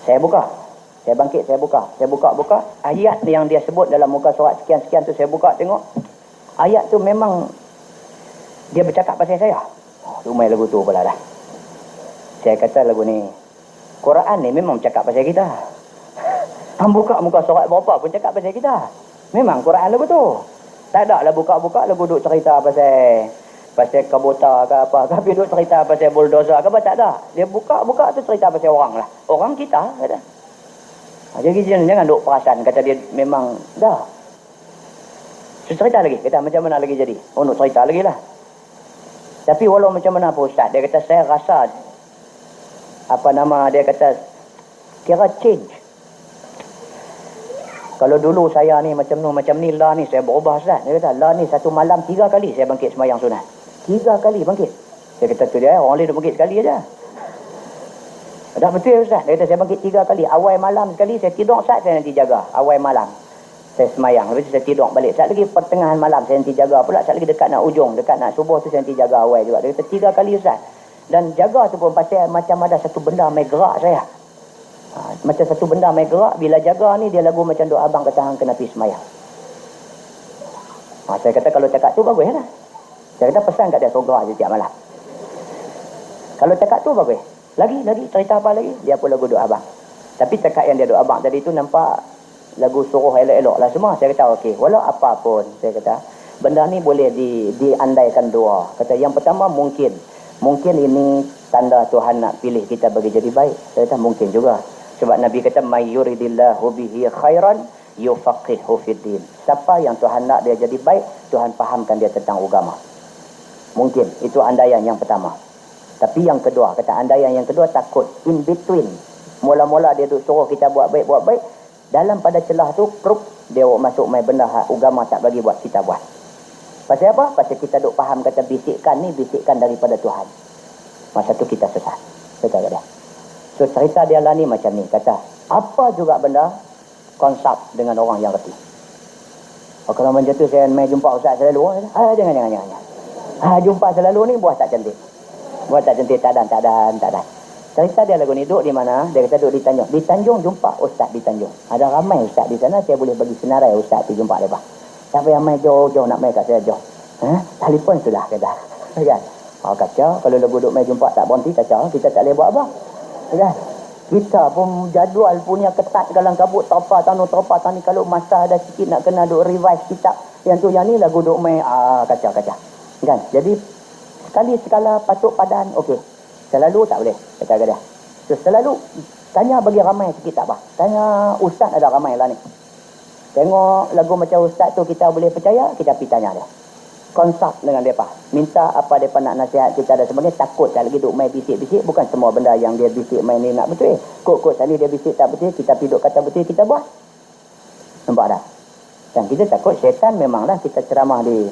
Saya buka. Saya bangkit, saya buka. Saya buka. Ayat yang dia sebut dalam muka surat sekian-sekian tu saya buka tengok. Ayat tu memang dia bercakap pasal saya. Oh, rumai lagu tu pula dah. Saya kata lagu ni, Quran ni memang bercakap pasal kita. Hang buka muka surat berapa pun cakap pasal kita. Memang Quran lagu tu. Tak ada lah buka-buka lagu duk cerita pasal kabota ke apa. Tapi duk cerita pasal bulldozer ke apa, tak ada. Dia buka-buka tu cerita pasal orang lah. Orang kita kata. Jadi jangan duk perasan kata dia memang dah. So, cerita lagi. Kata macam mana lagi jadi? Oh, nak cerita lagi lah. Tapi walau macam mana pun Ustaz, dia kata saya rasa dia kata kira change. Kalau dulu saya ni macam ni lah ni saya berubah Ustaz. Dia kata lah ni satu malam 3 kali saya bangkit sembahyang sunat. 3 kali bangkit. Saya kata tu dia orang lain dia bangkit sekali aja. Dah betul Ustaz. Dia kata saya bangkit 3 kali. Awal malam sekali saya tidur Ustaz, saya nanti jaga. Awal malam saya semayang. Lepas tu saya tidur balik. Saat lagi pertengahan malam saya nanti jaga pula. Saat lagi dekat nak ujung, dekat nak subuh tu saya nanti jaga awal juga. Dia kata 3 kali Ustaz. Dan jaga tu pun pasal macam ada satu benda main gerak saya. Macam satu benda main gerak. Bila jaga ni dia lagu macam doa abang kata hang kena pergi semayang. Saya kata kalau cakap tu bagus lah. Saya kata pesan kat dia suruh gerak je tiap malam. Kalau cakap tu bagus. Lagi cerita apa lagi? Dia pun lagu doa abang. Tapi cakap yang dia doa abang tadi tu nampak lagu suruh elok-elok lah semua. Saya kata okey, walau apa pun saya kata benda ni boleh diandaikan dua. Kata yang pertama mungkin ini tanda Tuhan nak pilih kita bagi jadi baik. Saya kata mungkin juga. Sebab Nabi kata may yuridillahu bihi khairan yufaqihu fiddin. Siapa yang Tuhan nak dia jadi baik, Tuhan fahamkan dia tentang agama. Mungkin itu andaian yang pertama. Tapi yang kedua, kata andaian yang kedua takut in between. Mula-mula dia duk suruh kita buat baik. Dalam pada celah tu, dia masuk main benda agama tak bagi buat kita buat. Pasal apa? Pasal kita duk faham kata bisikan ni bisikan daripada Tuhan. Masa tu kita sesat. Kata dia. So cerita dia lah ni macam ni. Kata, apa juga benda konsult dengan orang yang reti. Kalau macam tu saya main jumpa Ustaz selalu. Jangan. Jumpa selalu ni buah tak cantik. Tak ada. Cerita dia lagu ni duduk di mana? Dia kata duduk di Tanjung. Di Tanjung jumpa Ustaz di Tanjung. Ada ramai Ustaz di sana. Saya boleh bagi senarai Ustaz pergi jumpa mereka. Siapa yang main jauh-jauh nak main kat saya jauh. Telefon sudah kata. Kan? Kacau. Kalau lagu duduk main jumpa tak berhenti kacau. Kita tak boleh buat apa. Kan? Kita pun jadual punya ketat kalang kabut. Terpa tani. Kalau masa ada sikit nak kena duduk revise kitab. Yang tu yang ni lagu duduk main. Kacau. Kan? Jadi sekala patut padan okey. Selalu tak boleh kata dia. So selalu tanya bagi ramai sikit tak apa. Tanya ustaz ada ramai lah ni. Tengok lagu macam ustaz tu kita boleh percaya, kita pergi tanya dia. Konsult dengan depa. Minta apa depa nak nasihat kita dan sebagainya. Takut tak lagi duk main bisik-bisik, bukan semua benda yang dia bisik main ni nak betul. Kok tadi dia bisik tak betul, kita pergi duk kata betul kita buat. Nampak tak? Dan kita takut syaitan memanglah kita ceramah di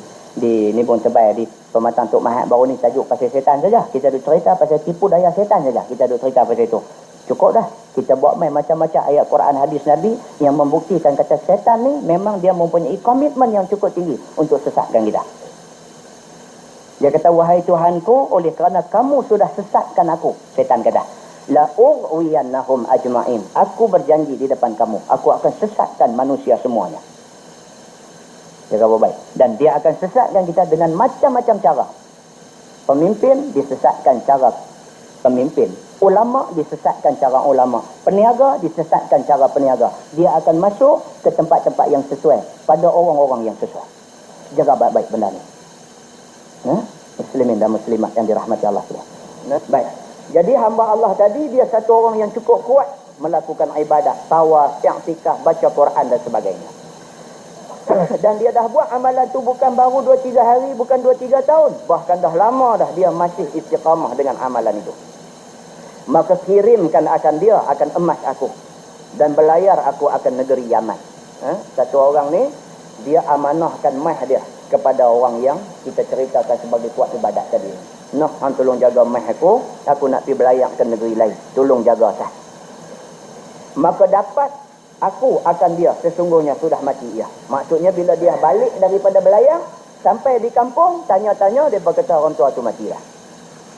Nibun Tebai di Pematang Tok Mahat baru ni tajuk pasal setan saja. Kita duk cerita pasal tipu daya setan saja. Kita duk cerita pasal itu. Cukup dah. Kita buat main macam-macam ayat Quran hadis Nabi yang membuktikan kata setan ni memang dia mempunyai komitmen yang cukup tinggi untuk sesatkan kita. Dia kata wahai Tuhanku, oleh kerana kamu sudah sesatkan aku, setan kata, la ughwiyannahum ajma'in. Aku berjanji di depan kamu, aku akan sesatkan manusia semuanya. Jaga baik. Dan dia akan sesatkan kita dengan macam-macam cara. Pemimpin disesatkan cara pemimpin. Ulama disesatkan cara ulama. Peniaga disesatkan cara peniaga. Dia akan masuk ke tempat-tempat yang sesuai pada orang-orang yang sesuai. Jaga baik-baik benda ni. Muslimin dan muslimat yang dirahmati Allah SWT. Baik. Jadi hamba Allah tadi dia satu orang yang cukup kuat melakukan ibadat, tawaf, i'tikaf, baca Quran dan sebagainya. Dan dia dah buat amalan tu bukan baru 2-3 hari, bukan 2-3 tahun. Bahkan dah lama dah dia masih istiqamah dengan amalan itu. Maka kirimkan akan dia, akan emas aku. Dan belayar aku akan negeri Yaman. Satu orang ni, dia amanahkan emas dia kepada orang yang kita ceritakan sebagai kuat ibadat tadi. Noh, hang tolong jaga emas aku nak pergi belayar ke negeri lain. Tolong jaga sah. Maka dapat aku akan dia sesungguhnya sudah mati ia. Maksudnya bila dia balik daripada belayar sampai di kampung, tanya-tanya dia berkata orang tua tu mati dah.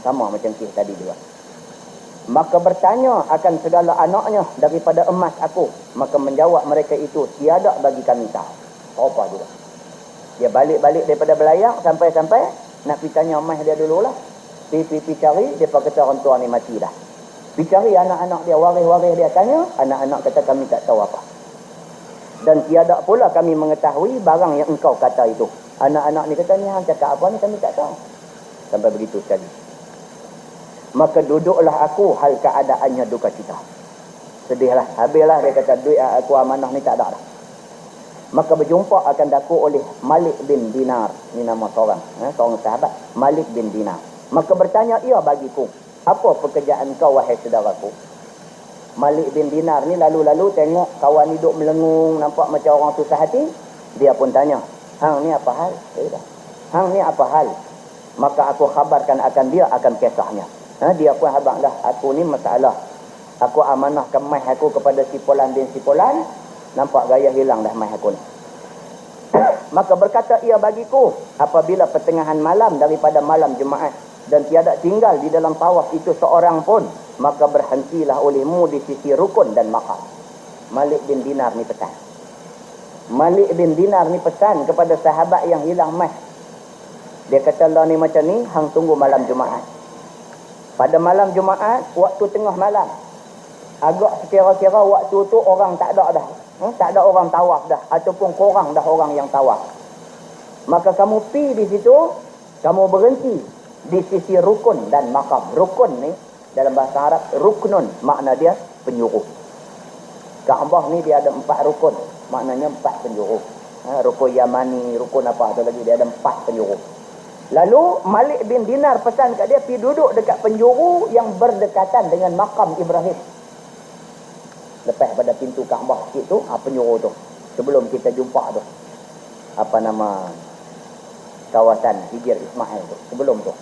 Sama macam kes tadi juga. Maka bertanya akan segala anaknya daripada emas aku. Maka menjawab mereka itu, tiada bagi kami tahu. Apa juga. Dia balik-balik daripada belayar sampai-sampai nak pergi tanya emas dia dululah. Pergi cari, dia kata orang tua ni mati dah. Pergi cari anak-anak dia, waris-waris dia tanya, anak-anak kata kami tak tahu apa. Dan tiada pula kami mengetahui barang yang engkau kata itu. Anak-anak ni kata, ni hang cakap apa ni kami tak tahu. Sampai begitu sekali. Maka duduklah aku hal keadaannya duka cita. Sedihlah, habislah dia kata duit aku amanah ni tak ada dah. Maka berjumpa akan daku oleh Malik bin Dinar. Ni nama seorang, seorang sahabat, Malik bin Dinar. Maka bertanya ia bagiku, apa pekerjaan kau wahai saudaraku? Malik bin Dinar ni lalu-lalu tengok kawan ni duk melengung, nampak macam orang susah hati. Dia pun tanya, hang ni apa hal? Hang ni apa hal? Maka aku khabarkan akan dia akan kisahnya. Dia pun habang dah, aku ni masalah. Aku amanahkan mai aku kepada si Polan bin si Polan. Nampak gaya hilang dah mai aku ni. Maka berkata ia bagiku, apabila pertengahan malam daripada malam Jumaat dan tiada tinggal di dalam tawaf itu seorang pun, maka berhentilah olehmu di sisi rukun dan makam. Malik bin Dinar ni pesan. Malik bin Dinar ni pesan kepada sahabat yang hilang mai. Dia kata lah ni macam ni, hang tunggu malam Jumaat. Pada malam Jumaat, waktu tengah malam, agak sekira-kira waktu tu orang tak ada dah. Tak ada orang tawaf dah. Ataupun kurang dah orang yang tawaf. Maka kamu pi di situ, kamu berhenti di sisi rukun dan makam. Rukun ni, dalam bahasa Arab, ruknun. Makna dia penjuru. Kaabah ni dia ada 4 rukun. Maknanya 4 penjuru. Rukun Yamani, rukun apa tu lagi. Dia ada 4 penjuru. Lalu Malik bin Dinar pesan kat dia, pergi duduk dekat penjuru yang berdekatan dengan makam Ibrahim. Lepas pada pintu Kaabah sikit tu, penjuru tu. Sebelum kita jumpa tu. Apa nama kawasan Hijir Ismail tu. Sebelum tu.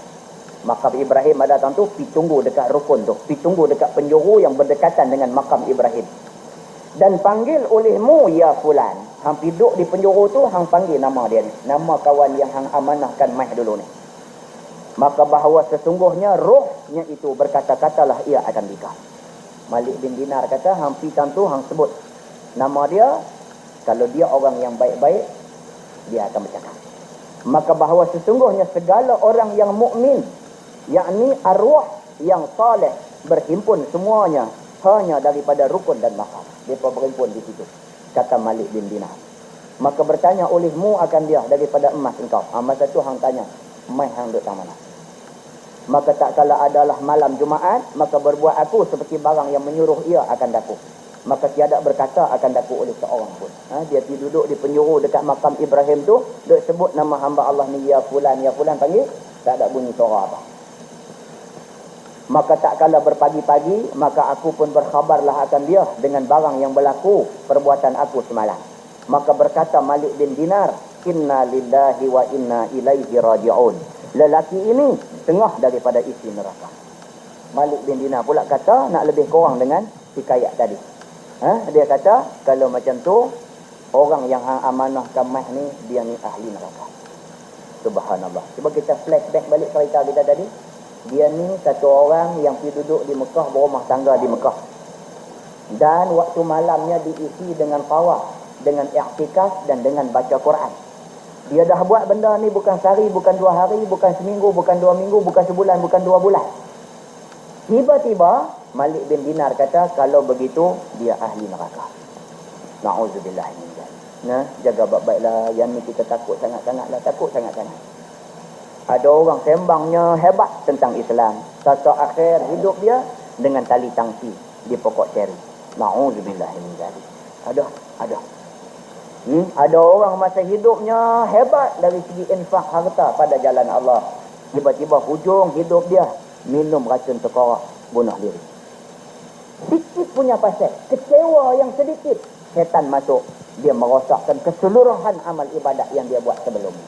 Makam Ibrahim ada tahun tu, pergi tunggu dekat rukun tu. Pergi tunggu dekat penjuru yang berdekatan dengan makam Ibrahim. Dan panggil olehmu ya fulan. Hang duduk di penjuru tu, hang panggil nama dia ni. Nama kawan yang hang amanahkan mai dulu ni. Maka bahawa sesungguhnya rohnya itu berkata-katalah ia akan nikah. Malik bin Dinar kata, hang pitan tu hang sebut nama dia. Kalau dia orang yang baik-baik, dia akan bercakap. Maka bahawa sesungguhnya segala orang yang mukmin, yakni arwah yang saleh, berhimpun semuanya hanya daripada rukun dan makam. Mereka berhimpun di situ. Kata Malik bin Dinar. Maka bertanya olehmu akan dia daripada emas engkau. Masa tu hang tanya, mai hang duk tang mana? Maka tak kala adalah malam Jumaat, maka berbuat aku seperti barang yang menyuruh ia akan daku. Maka tiada berkata akan daku oleh seorang pun. Dia pergi duduk di penjuru dekat makam Ibrahim tu, duk sebut nama hamba Allah ni ya fulan panggil, tak ada bunyi suara apa. Maka tak kala berpagi-pagi, maka aku pun berkhabarlah akan dia dengan barang yang berlaku perbuatan aku semalam. Maka berkata Malik bin Dinar, inna lillahi wa inna ilaihi raji'un. Lelaki ini tengah daripada isi neraka. Malik bin Dinar pula kata nak lebih kurang dengan hikayat tadi. Dia kata kalau macam tu, orang yang hang amanahkan mah ni, dia ni ahli neraka. Subhanallah. Cuba kita flashback balik cerita kita tadi. Dia ni satu orang yang pergi duduk di Mekah, berumah tangga di Mekah. Dan waktu malamnya diisi dengan tawaf, dengan i'tikaf dan dengan baca Quran. Dia dah buat benda ni bukan sehari, bukan 2 hari, bukan seminggu, bukan 2 minggu, bukan sebulan, bukan 2 bulan. Tiba-tiba Malik bin Dinar kata kalau begitu dia ahli neraka. Na'udzubillah min dzalik. Jaga baik-baiklah, yang ni kita takut sangat-sangatlah, takut sangat-sangat. Ada orang sembangnya hebat tentang Islam. Satu akhir hidup dia dengan tali tangsi di pokok ceri. Na'udzubillah min dzalik. Ada. Ada orang masa hidupnya hebat dari segi infak harta pada jalan Allah. Tiba-tiba hujung hidup dia minum racun tekarak, bunuh diri. Sikit punya pasal, kecewa yang sedikit, setan masuk, dia merosakkan keseluruhan amal ibadat yang dia buat sebelumnya.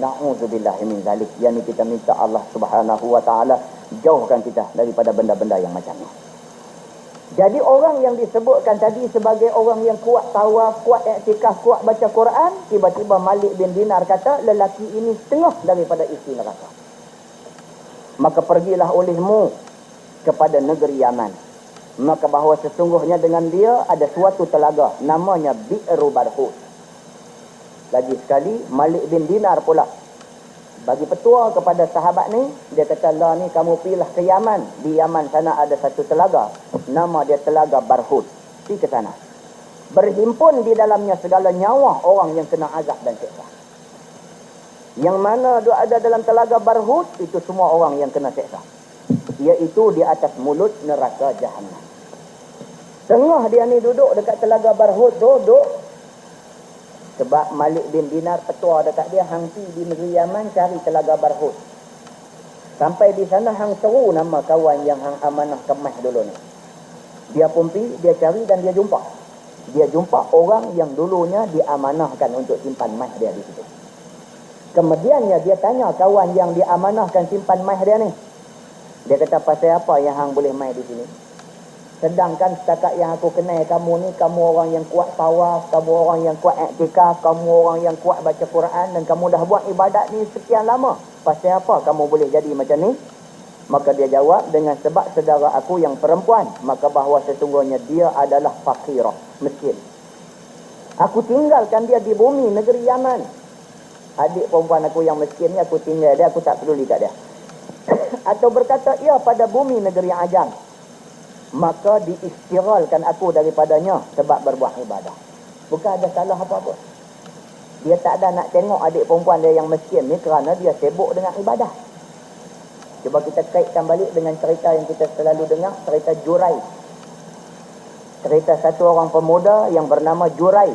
Na'udzubillah min dzalik. Yang ni kita minta Allah Subhanahu wa taala jauhkan kita daripada benda-benda yang macam ni. Jadi orang yang disebutkan tadi sebagai orang yang kuat tawaf, kuat i'tikaf, kuat baca Quran, tiba-tiba Malik bin Dinar kata lelaki ini setengah daripada isi neraka. Maka pergilah olehmu kepada negeri Yaman. Maka bahawa sesungguhnya dengan dia ada suatu telaga namanya Bi'ru Barhut. Lagi sekali Malik bin Dinar pula bagi petua kepada sahabat ni. Dia kata, lah ni kamu pilih ke Yaman. Di Yaman sana ada satu telaga, nama dia Telaga Barhut. Pergi ke sana. Berhimpun di dalamnya segala nyawa orang yang kena azab dan siksa. Yang mana ada dalam Telaga Barhut, itu semua orang yang kena siksa, iaitu di atas mulut neraka Jahannam. Tengah dia ni duduk dekat Telaga Barhut, duduk. Sebab Malik bin Dinar petua dekat dia, hang pi di negeri Yaman cari Telaga Barhut. Sampai di sana hang seru nama kawan yang hang amanah kemah dulu ni. Dia pun pi, dia cari dan dia jumpa. Dia jumpa orang yang dulunya diamanahkan untuk simpan mah dia di situ. Kemudiannya dia tanya kawan yang diamanahkan simpan mah dia ni. Dia kata, pasal apa yang hang boleh mai di sini? Sedangkan setakat yang aku kenal kamu ni, kamu orang yang kuat tawaf, kamu orang yang kuat iktikaf, kamu orang yang kuat baca Quran, dan kamu dah buat ibadat ni sekian lama. Pasal apa kamu boleh jadi macam ni? Maka dia jawab, dengan sebab saudara aku yang perempuan, maka bahawa sesungguhnya dia adalah fakirah, miskin. Aku tinggalkan dia di bumi negeri Yaman. Adik perempuan aku yang miskin ni, aku tinggal dia, aku tak peduli kat dia. Atau berkata, ia pada bumi negeri Ajam, maka diistiralkan aku daripadanya sebab berbuat ibadah. Bukan ada salah apa-apa. Dia tak ada nak tengok adik perempuan dia yang miskin ni kerana dia sibuk dengan ibadah. Cuba kita kaitkan balik dengan cerita yang kita selalu dengar, cerita Juraij. Cerita satu orang pemuda yang bernama Juraij.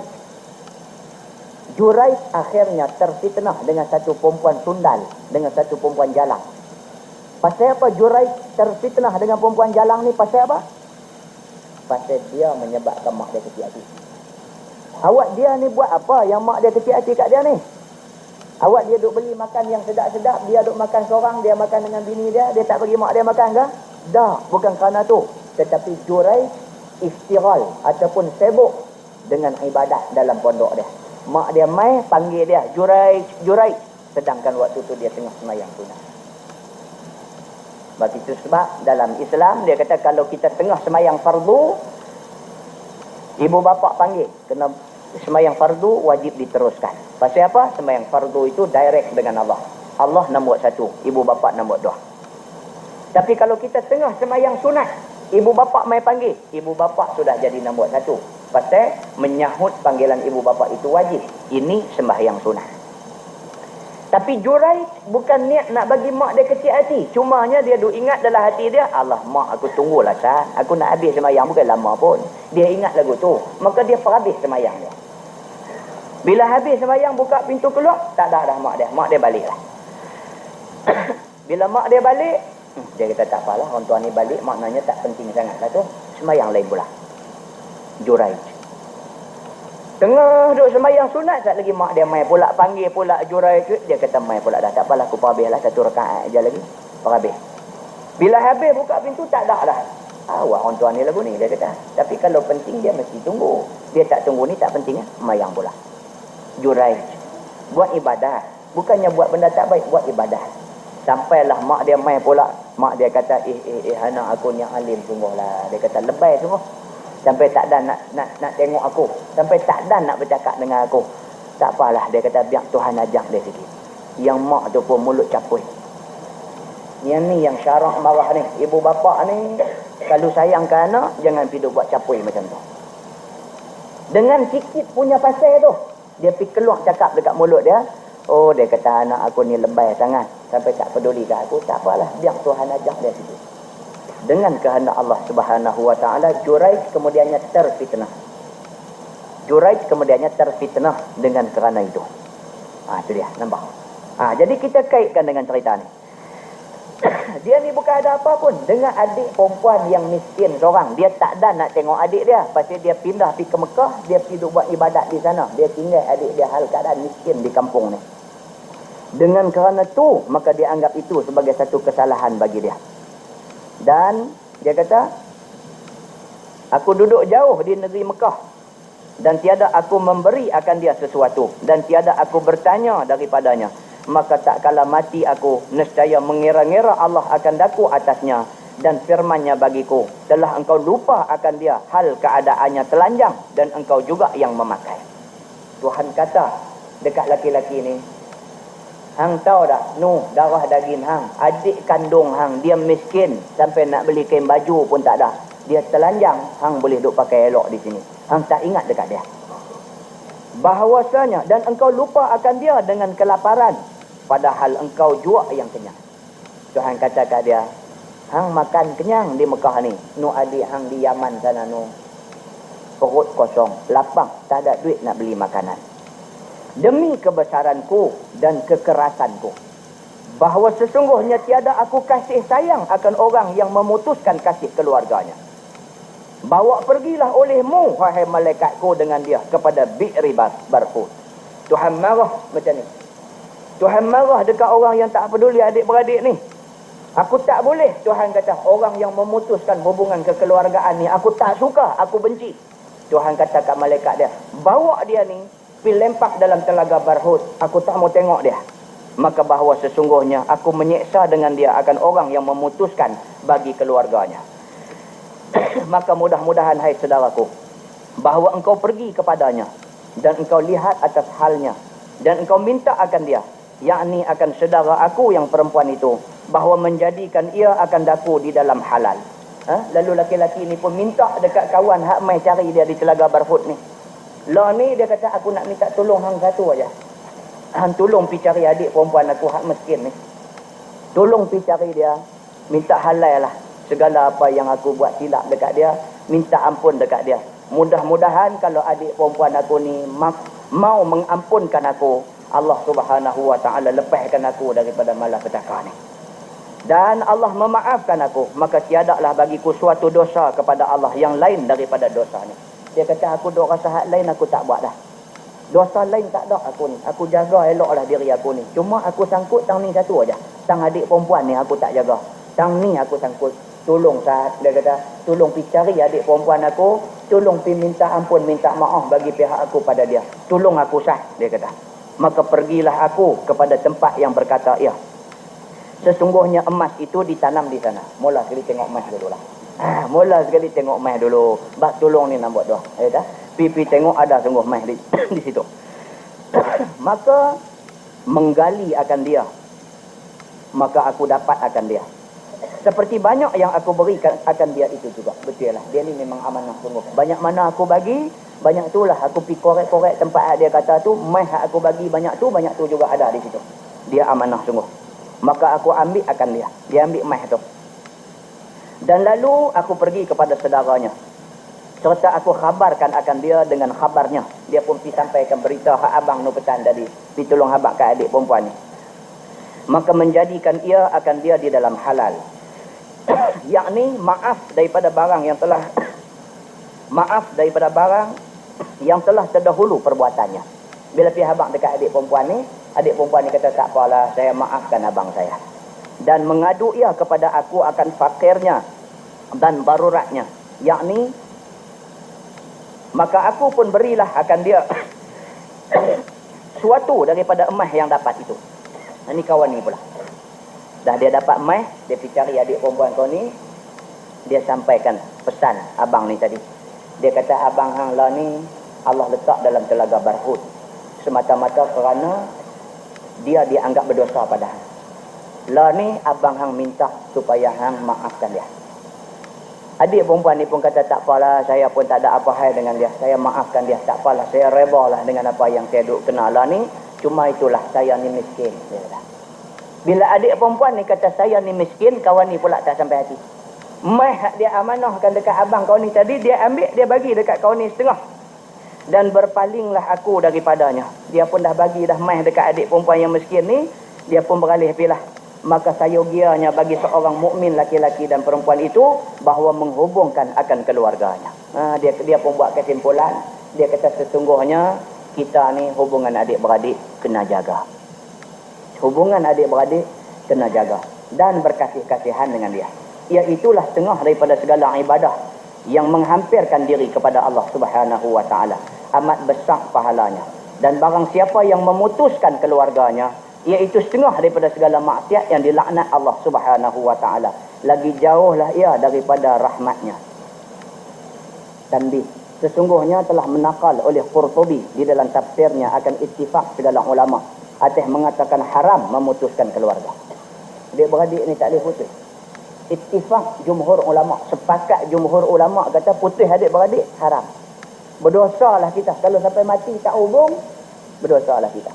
Juraij akhirnya terfitnah dengan satu perempuan sundal, dengan satu perempuan jalang. Pasal apa Juraij terfitnah dengan perempuan jalang ni? Pasal apa? Pasal dia menyebabkan mak dia kecil hati. Awak dia ni buat apa yang mak dia kecil hati kat dia ni? Awak dia duk beli makan yang sedap-sedap, dia duk makan seorang, dia makan dengan bini dia tak bagi mak dia makan ke? Dah, bukan kerana tu. Tetapi Juraij istiral ataupun sibuk dengan ibadat dalam pondok dia. Mak dia mai panggil dia, Juraij, Juraij. Sedangkan waktu tu dia tengah sembahyang sunat. Sebab itu sebab dalam Islam dia kata kalau kita tengah sembahyang fardu, ibu bapa panggil, kena sembahyang fardu wajib diteruskan. Pasal apa? Sembahyang fardu itu direct dengan Allah. Allah nombor satu, ibu bapa nombor dua. Tapi kalau kita tengah sembahyang sunat, ibu bapa mai panggil, ibu bapa sudah jadi nombor satu. Pasal menyahut panggilan ibu bapa itu wajib. Ini sembahyang sunat. Tapi Juraij bukan niat nak bagi mak dia kecil hati. Cumanya dia duk ingat dalam hati dia, Allah mak aku tunggulah sah. Aku nak habis sembahyang bukan lama pun. Dia ingat lagu tu. Maka dia perhabis sembahyang dia. Bila habis sembahyang buka pintu keluar, tak ada dah mak dia. Mak dia balik lah. Bila mak dia balik, dia kata tak apalah, orang tua ni balik maknanya tak penting sangat lah tu. Sembahyang lain pula. Juraij. Tengah duduk sembahyang sunat, tak lagi mak dia mai pula panggil pula Juraij. Dia kata mai pula dah, tak apalah aku perhabis lah satu rakaat aja lagi. Perhabis. Bila habis buka pintu tak ada dah. Awak orang tua ni lagu ni, dia kata. Tapi kalau penting dia mesti tunggu. Dia tak tunggu ni tak penting sembahyang pula. Juraij buat ibadah, bukannya buat benda tak baik, buat ibadah. Sampailah mak dia mai pula. Mak dia kata, anak aku ni alim sungguh lah. Dia kata lebay sungguh. Sampai tak ada nak tengok aku. Sampai tak ada nak bercakap dengan aku. Tak apalah, dia kata biar Tuhan ajak dia sikit. Yang mak tu pun mulut capui. Yang ni yang syarak marah ni. Ibu bapa ni kalau sayang ke anak, jangan pergi buat capui macam tu. Dengan sikit punya pasal tu, dia pergi keluar cakap dekat mulut dia. Oh, dia kata anak aku ni lebay sangat. Sampai tak peduli ke aku. Tak apalah, biar Tuhan ajak dia sikit. Dengan kehendak Allah Subhanahu wa taala, Juraij kemudiannya terfitnah. Juraij kemudiannya terfitnah dengan kerana itu. Itu dia, nampak. Jadi kita kaitkan dengan cerita ni. Dia ni bukan ada apa pun dengan adik perempuan yang miskin seorang. Dia tak ada nak tengok adik dia. Pasal dia pindah pergi ke Mekah, dia pergi buat ibadat di sana. Dia tinggal adik dia hal keadaan miskin di kampung ni. Dengan kerana tu, maka dia anggap itu sebagai satu kesalahan bagi dia. Dan dia kata, aku duduk jauh di negeri Mekah dan tiada aku memberi akan dia sesuatu dan tiada aku bertanya daripadanya. Maka tak kala mati aku, nescaya mengira-ngira Allah akan daku atasnya dan firman-Nya bagiku, telah engkau lupa akan dia hal keadaannya telanjang dan engkau juga yang memakai. Tuhan kata dekat laki-laki ni, hang tahu tak, Nuh, darah daging hang, adik kandung hang, dia miskin sampai nak beli kain baju pun tak ada. Dia telanjang, hang boleh duk pakai elok di sini. Hang tak ingat dekat dia. Bahawasanya, dan engkau lupa akan dia dengan kelaparan, padahal engkau jua yang kenyang. Tuhan kata kat dia, hang makan kenyang di Mekah ni. Nuh adik hang di Yaman sana, Nuh, perut kosong, lapang, tak ada duit nak beli makanan. Demi kebesaranku dan kekerasanku, bahawa sesungguhnya tiada aku kasih sayang akan orang yang memutuskan kasih keluarganya. Bawa pergilah olehmu, wahai malaikatku, dengan dia kepada bi'ri barhut. Tuhan marah macam ni. Tuhan marah dekat orang yang tak peduli adik-beradik ni. Aku tak boleh, Tuhan kata, orang yang memutuskan hubungan kekeluargaan ni, aku tak suka, aku benci. Tuhan kata kat malaikat dia, bawa dia ni, pergi lempak dalam telaga barhut. Aku tak mau tengok dia. Maka bahawa sesungguhnya aku menyeksa dengan dia akan orang yang memutuskan bagi keluarganya. Maka mudah-mudahan, hai saudaraku, bahawa engkau pergi kepadanya dan engkau lihat atas halnya dan engkau minta akan dia, yakni akan saudara aku yang perempuan itu, bahawa menjadikan ia akan daku di dalam halal. Lalu laki-laki ni pun minta dekat kawan hak mai cari dia di telaga barhut ni. Lah ni dia kata, aku nak minta tolong hang satu aja. Hang tolong pi cari adik perempuan aku hak miskin ni. Tolong pi cari dia, minta halal lah segala apa yang aku buat silap dekat dia, minta ampun dekat dia. Mudah-mudahan kalau adik perempuan aku ni mau mengampunkan aku, Allah Subhanahu wa taala lepaskan aku daripada malapetaka ni. Dan Allah memaafkan aku, maka tiadalah bagiku suatu dosa kepada Allah yang lain daripada dosa ni. Dia kata, aku duk rasa hak lain aku tak buat dah. Dosa lain tak ada aku ni. Aku jaga eloklah diri aku ni. Cuma aku sangkut tang ni satu aja. Tang adik perempuan ni aku tak jaga. Tang ni aku sangkut. Tolong saat, dia kata, tolong pergi cari adik perempuan aku, tolong pergi minta ampun, minta maaf bagi pihak aku pada dia. Tolong aku sah, dia kata. Maka pergilah aku kepada tempat yang berkata, ya, sesungguhnya emas itu ditanam di sana. Mula sekali tengok emas dulu lah. Mula sekali tengok emas dulu. Bak tolong ni nak buat doa. Pipi tengok ada sungguh emas di situ. Maka menggali akan dia, maka aku dapat akan dia. Seperti banyak yang aku berikan akan dia itu juga. Betul lah. Dia ni memang amanah sungguh. Banyak mana aku bagi, banyak tu lah. Aku pergi korek-korek tempat dia kata tu. Mai aku bagi banyak tu juga ada di situ. Dia amanah sungguh. Maka aku ambil akan dia. Dia ambil mai tu. Dan lalu aku pergi kepada saudaranya. Serta aku khabarkan akan dia dengan khabarnya. Dia pun pergi sampaikan berita hak abang Nupetan tadi. Pergi tolong habak ke adik perempuan ni. Maka menjadikan ia akan dia di dalam halal. Yakni maaf daripada barang yang telah terdahulu perbuatannya. Bila pergi habaq dekat adik perempuan ni kata, tak apalah, saya maafkan abang saya. Dan mengadu ia kepada aku akan fakirnya dan baruratnya. Yakni, maka aku pun berilah akan dia suatu daripada emas yang dapat itu. Ini kawan ni pula. Dah dia dapat emas, dia pergi cari adik perempuan kau ni, dia sampaikan pesan abang ni tadi. Dia kata, abang hang lah ni Allah letak dalam telaga barhut semata-mata kerana dia dianggap berdosa pada hang. Lah ni abang hang minta supaya hang maafkan dia. Adik perempuan ni pun kata, tak apalah, saya pun tak ada apa hal dengan dia, saya maafkan dia, tak apalah, saya rebalah dengan apa yang saya duk kena lah ni. Cuma itulah, saya ni miskin, dia kata. Bila adik perempuan ni kata saya ni miskin, kawan ni pula tak sampai hati. Mai dia amanahkan dekat abang kau ni tadi, dia ambil, dia bagi dekat kau ni setengah. Dan berpalinglah aku daripadanya. Dia pun dah bagi dah mai dekat adik perempuan yang miskin ni, dia pun beralih pilah. Maka sayogianya bagi seorang mukmin laki-laki dan perempuan itu bahawa menghubungkan akan keluarganya. Dia pun buat kesimpulan, dia kata sesungguhnya kita ni hubungan adik-beradik kena jaga. Hubungan adik-beradik kena jaga dan berkasih-kasihan dengan dia. Iaitulah setengah daripada segala ibadah yang menghampirkan diri kepada Allah Subhanahu wa taala. Amat besar pahalanya. Dan barang siapa yang memutuskan keluarganya, iaitu setengah daripada segala maksiat yang dilaknat Allah Subhanahu wa taala. lagi jauhlah ia daripada rahmatnya. Tanbih, sesungguhnya telah menakal oleh Qurtubi di dalam tafsirnya akan ittifaq segala ulama atas mengatakan haram memutuskan keluarga. Adik-beradik ni tak boleh putus. Ittifaq jumhur ulama, sepakat jumhur ulama kata putus adik-beradik haram. Berdosalah kita kalau sampai mati tak hubung, berdosalah kita.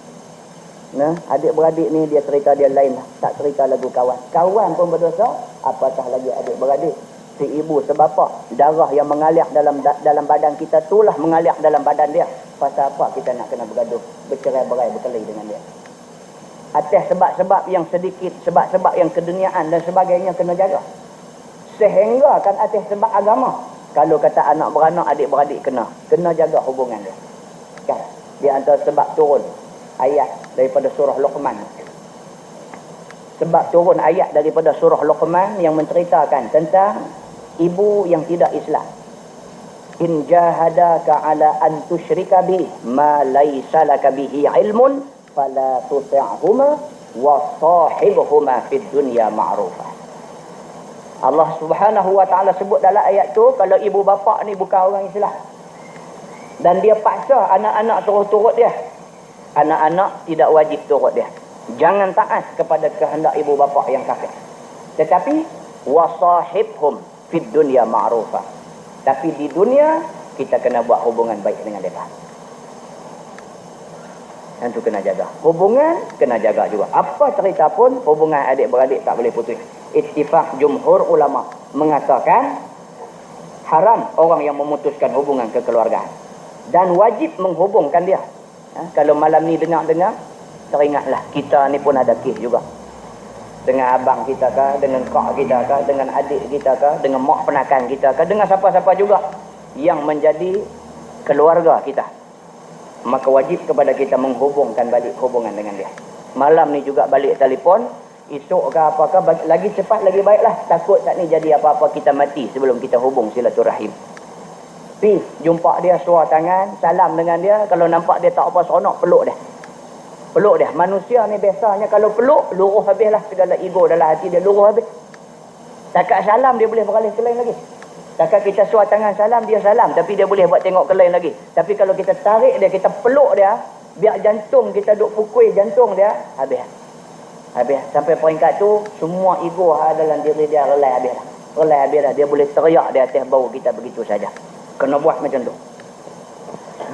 Nah, adik-beradik ni dia cerita dia lain lah. Tak cerita lagu kawan. Kawan pun berdosa, apatah lagi adik-beradik. Si ibu sebapa, darah yang mengalir dalam badan kita itulah mengalir dalam badan dia. Pasal apa kita nak kena bergaduh, bercerai-berai, berkelahi dengan dia? Atas sebab-sebab yang sedikit, sebab-sebab yang keduniaan dan sebagainya kena jaga. Sehingga kan atas sebab agama. Kalau kata anak beranak, adik-beradik kena jaga hubungan dia. Kan? Di antara sebab turun ayat daripada surah Luqman. Sebab turun ayat daripada surah Luqman yang menceritakan tentang ibu yang tidak Islam. In jahadaka ala an tusyrika bi ma laysa laka bihi ilmun fala tuti'huma wa sahibhuma fid dunya ma'rufa. Allah Subhanahu wa taala sebut dalam ayat tu kalau ibu bapa ni bukan orang Islam dan dia paksa anak-anak turut dia, anak-anak tidak wajib turut dia. Jangan taat kepada kehendak ibu bapa yang kafir. Tetapi wasahibhum fid dunya ma'rufa. Tapi di dunia kita kena buat hubungan baik dengan mereka. Dan tu kena jaga. Hubungan kena jaga juga. Apa cerita pun hubungan adik-beradik tak boleh putus. Ittifaq jumhur ulama mengatakan haram orang yang memutuskan hubungan kekeluargaan. Dan wajib menghubungkan dia. Kalau malam ni dengar-dengar, teringatlah kita ni pun ada kes juga. Dengan abang kita kah, dengan kak kita kah, dengan adik kita kah, dengan mak penakan kita kah, dengan siapa-siapa juga yang menjadi keluarga kita. Maka wajib kepada kita menghubungkan balik hubungan dengan dia. Malam ni juga balik telefon, esok ke apakah, lagi cepat lagi baiklah. Takut tak ni jadi apa-apa kita mati sebelum kita hubung silaturahim. Pergi jumpa dia, suar tangan, salam dengan dia. Kalau nampak dia tak apa seronok, peluk dia. Peluk dia. Manusia ni biasanya kalau peluk, luruh habislah segala ego dalam hati dia, luruh habis. Takat salam dia boleh beralih ke lain lagi. Takat kita suar tangan salam, dia salam, tapi dia boleh buat tengok ke lain lagi. Tapi kalau kita tarik dia, kita peluk dia, biar jantung kita duk pukul jantung dia, habis. Habis. Sampai peringkat tu, semua ego dalam diri dia relai habis dah. Relai habis dah. Dia boleh teriak di atas bau kita begitu saja. Kena buat macam tu.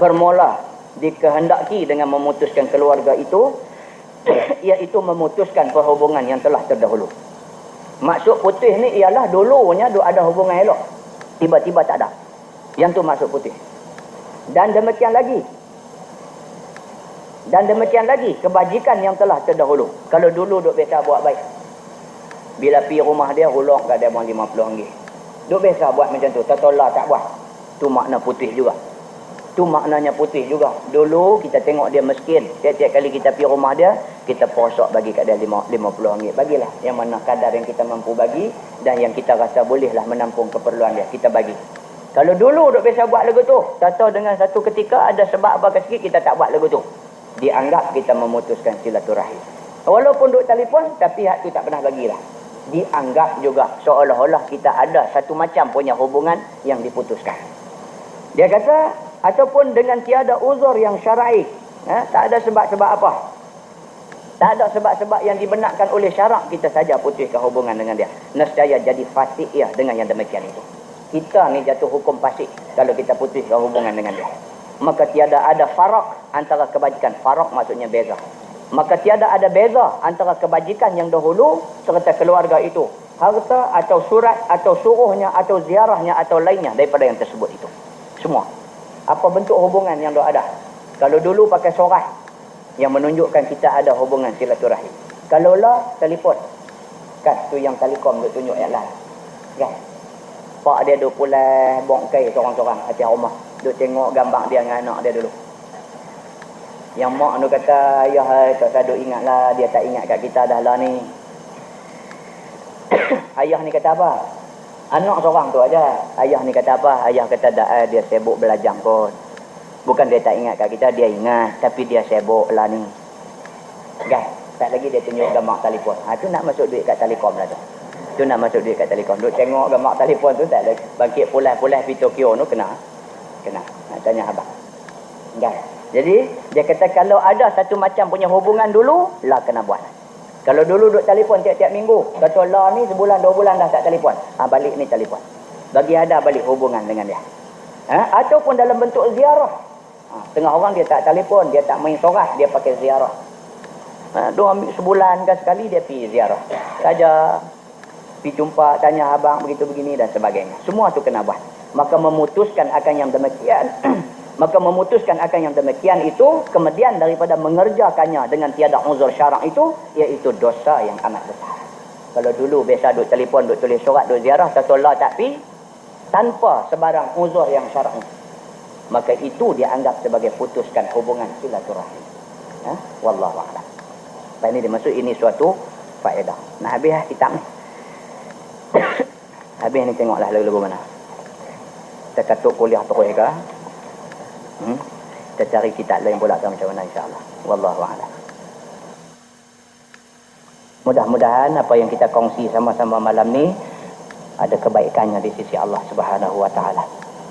Bermula dikehendaki dengan memutuskan keluarga itu, iaitu memutuskan perhubungan yang telah terdahulu. Maksud putih ni ialah dulunya ada hubungan elok, tiba-tiba tak ada. Yang tu maksud putih. Dan demikian lagi kebajikan yang telah terdahulu. Kalau dulu duk biasa buat baik, bila pergi rumah dia hulok kat dia RM50, duk biasa buat macam tu, tak tolak tak buat. Tu makna putih juga. Tu maknanya putih juga. Dulu kita tengok dia miskin, tiap-tiap kali kita pergi rumah dia, kita posok bagi kat dia RM50. Bagilah yang mana kadar yang kita mampu bagi dan yang kita rasa bolehlah menampung keperluan dia, kita bagi. Kalau dulu duk biasa buat lagu tu, tak tahu dengan satu ketika ada sebab apa sikit kita tak buat lagu tu, dianggap kita memutuskan silaturahim. Walaupun duk telefon, tapi hak tu tak pernah bagilah. Dianggap juga seolah-olah kita ada satu macam punya hubungan yang diputuskan. Dia kata, ataupun dengan tiada uzur yang syar'i, tak ada sebab-sebab apa, tak ada sebab-sebab yang dibenarkan oleh syarak, kita saja putuskan hubungan dengan dia, nescaya jadi fasik ya dengan yang demikian itu. Kita ni jatuh hukum fasik kalau kita putuskan hubungan dengan dia. Maka tiada ada farak antara kebajikan. Farak maksudnya beza. Maka tiada ada beza antara kebajikan yang dahulu serta keluarga itu, harta atau surat atau suruhnya atau ziarahnya atau lainnya daripada yang tersebut itu. Semua. Apa bentuk hubungan yang dah ada? Kalau dulu pakai surat yang menunjukkan kita ada hubungan silaturahim. Kalau lah telefon, kan tu yang telekom duk tunjuk yang lain. Kan? Pak dia duk pulai bongkai seorang-seorang atas rumah. Duk tengok gambar dia dengan anak dia dulu. Yang mak tu kata, ayah tak saya duk ingatlah, dia tak ingat kat kita dah lah ni. Ayah ni kata apa? Anak seorang tu aja. Ayah ni kata apa? Ayah kata dia sibuk belajar kot. Bukan dia tak ingat kat kita, dia ingat, tapi dia sibuk lah ni. Kan? Tak lagi dia tunjuk gambar telefon. Tu nak masuk duit kat telekom lah tu. Tu nak masuk duit kat telefon. Duk tengok gambar telefon tu tak ada. Bangkit pulas-pulas pergi Tokyo tu kena. Nak tanya abang. Kan? Jadi dia kata kalau ada satu macam punya hubungan dulu, lah kena buat. Kalau dulu duk telefon tiap-tiap minggu, kata lah ni sebulan 2 bulan dah tak telefon. Balik ni telefon. Bagi ada balik hubungan dengan dia. Ataupun dalam bentuk ziarah. Tengah orang dia tak telefon, dia tak main sorat, dia pakai ziarah. Dia ambil sebulan kan sekali dia pergi ziarah. Saja pergi jumpa, tanya abang begitu begini dan sebagainya. Semua tu kena buat. Maka memutuskan akan yang demikian itu kemudian daripada mengerjakannya dengan tiada uzur syarak itu, iaitu dosa yang amat besar. Kalau dulu biasa duk telefon, duk tulis surat, duk ziarah, tatullah tak pi tanpa sebarang uzur yang syarak, maka itu dianggap sebagai putuskan hubungan silaturahim. Wallahu a'lam. Baik, ini dimaksud ini suatu faedah. Nah, habis kitab ni. Habis ni tengoklah lagu-lagu mana. Kita katuk kuliah terus ke? Kita cari kitab lain pula macam mana, insya-Allah. Wallahu a'lam. Mudah-mudahan apa yang kita kongsi sama-sama malam ni ada kebaikannya di sisi Allah Subhanahu wa taala.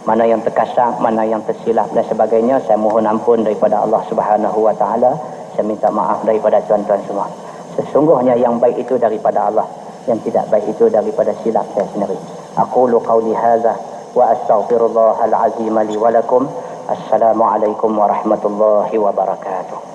Mana yang terkasar, mana yang tersilap dan sebagainya, saya mohon ampun daripada Allah Subhanahu wa taala. Saya minta maaf daripada tuan-tuan semua. Sesungguhnya yang baik itu daripada Allah, yang tidak baik itu daripada silap saya sendiri. Aqulu qawli hadza wa astaghfirullahal azim li wa lakum. Assalamualaikum warahmatullahi wabarakatuh.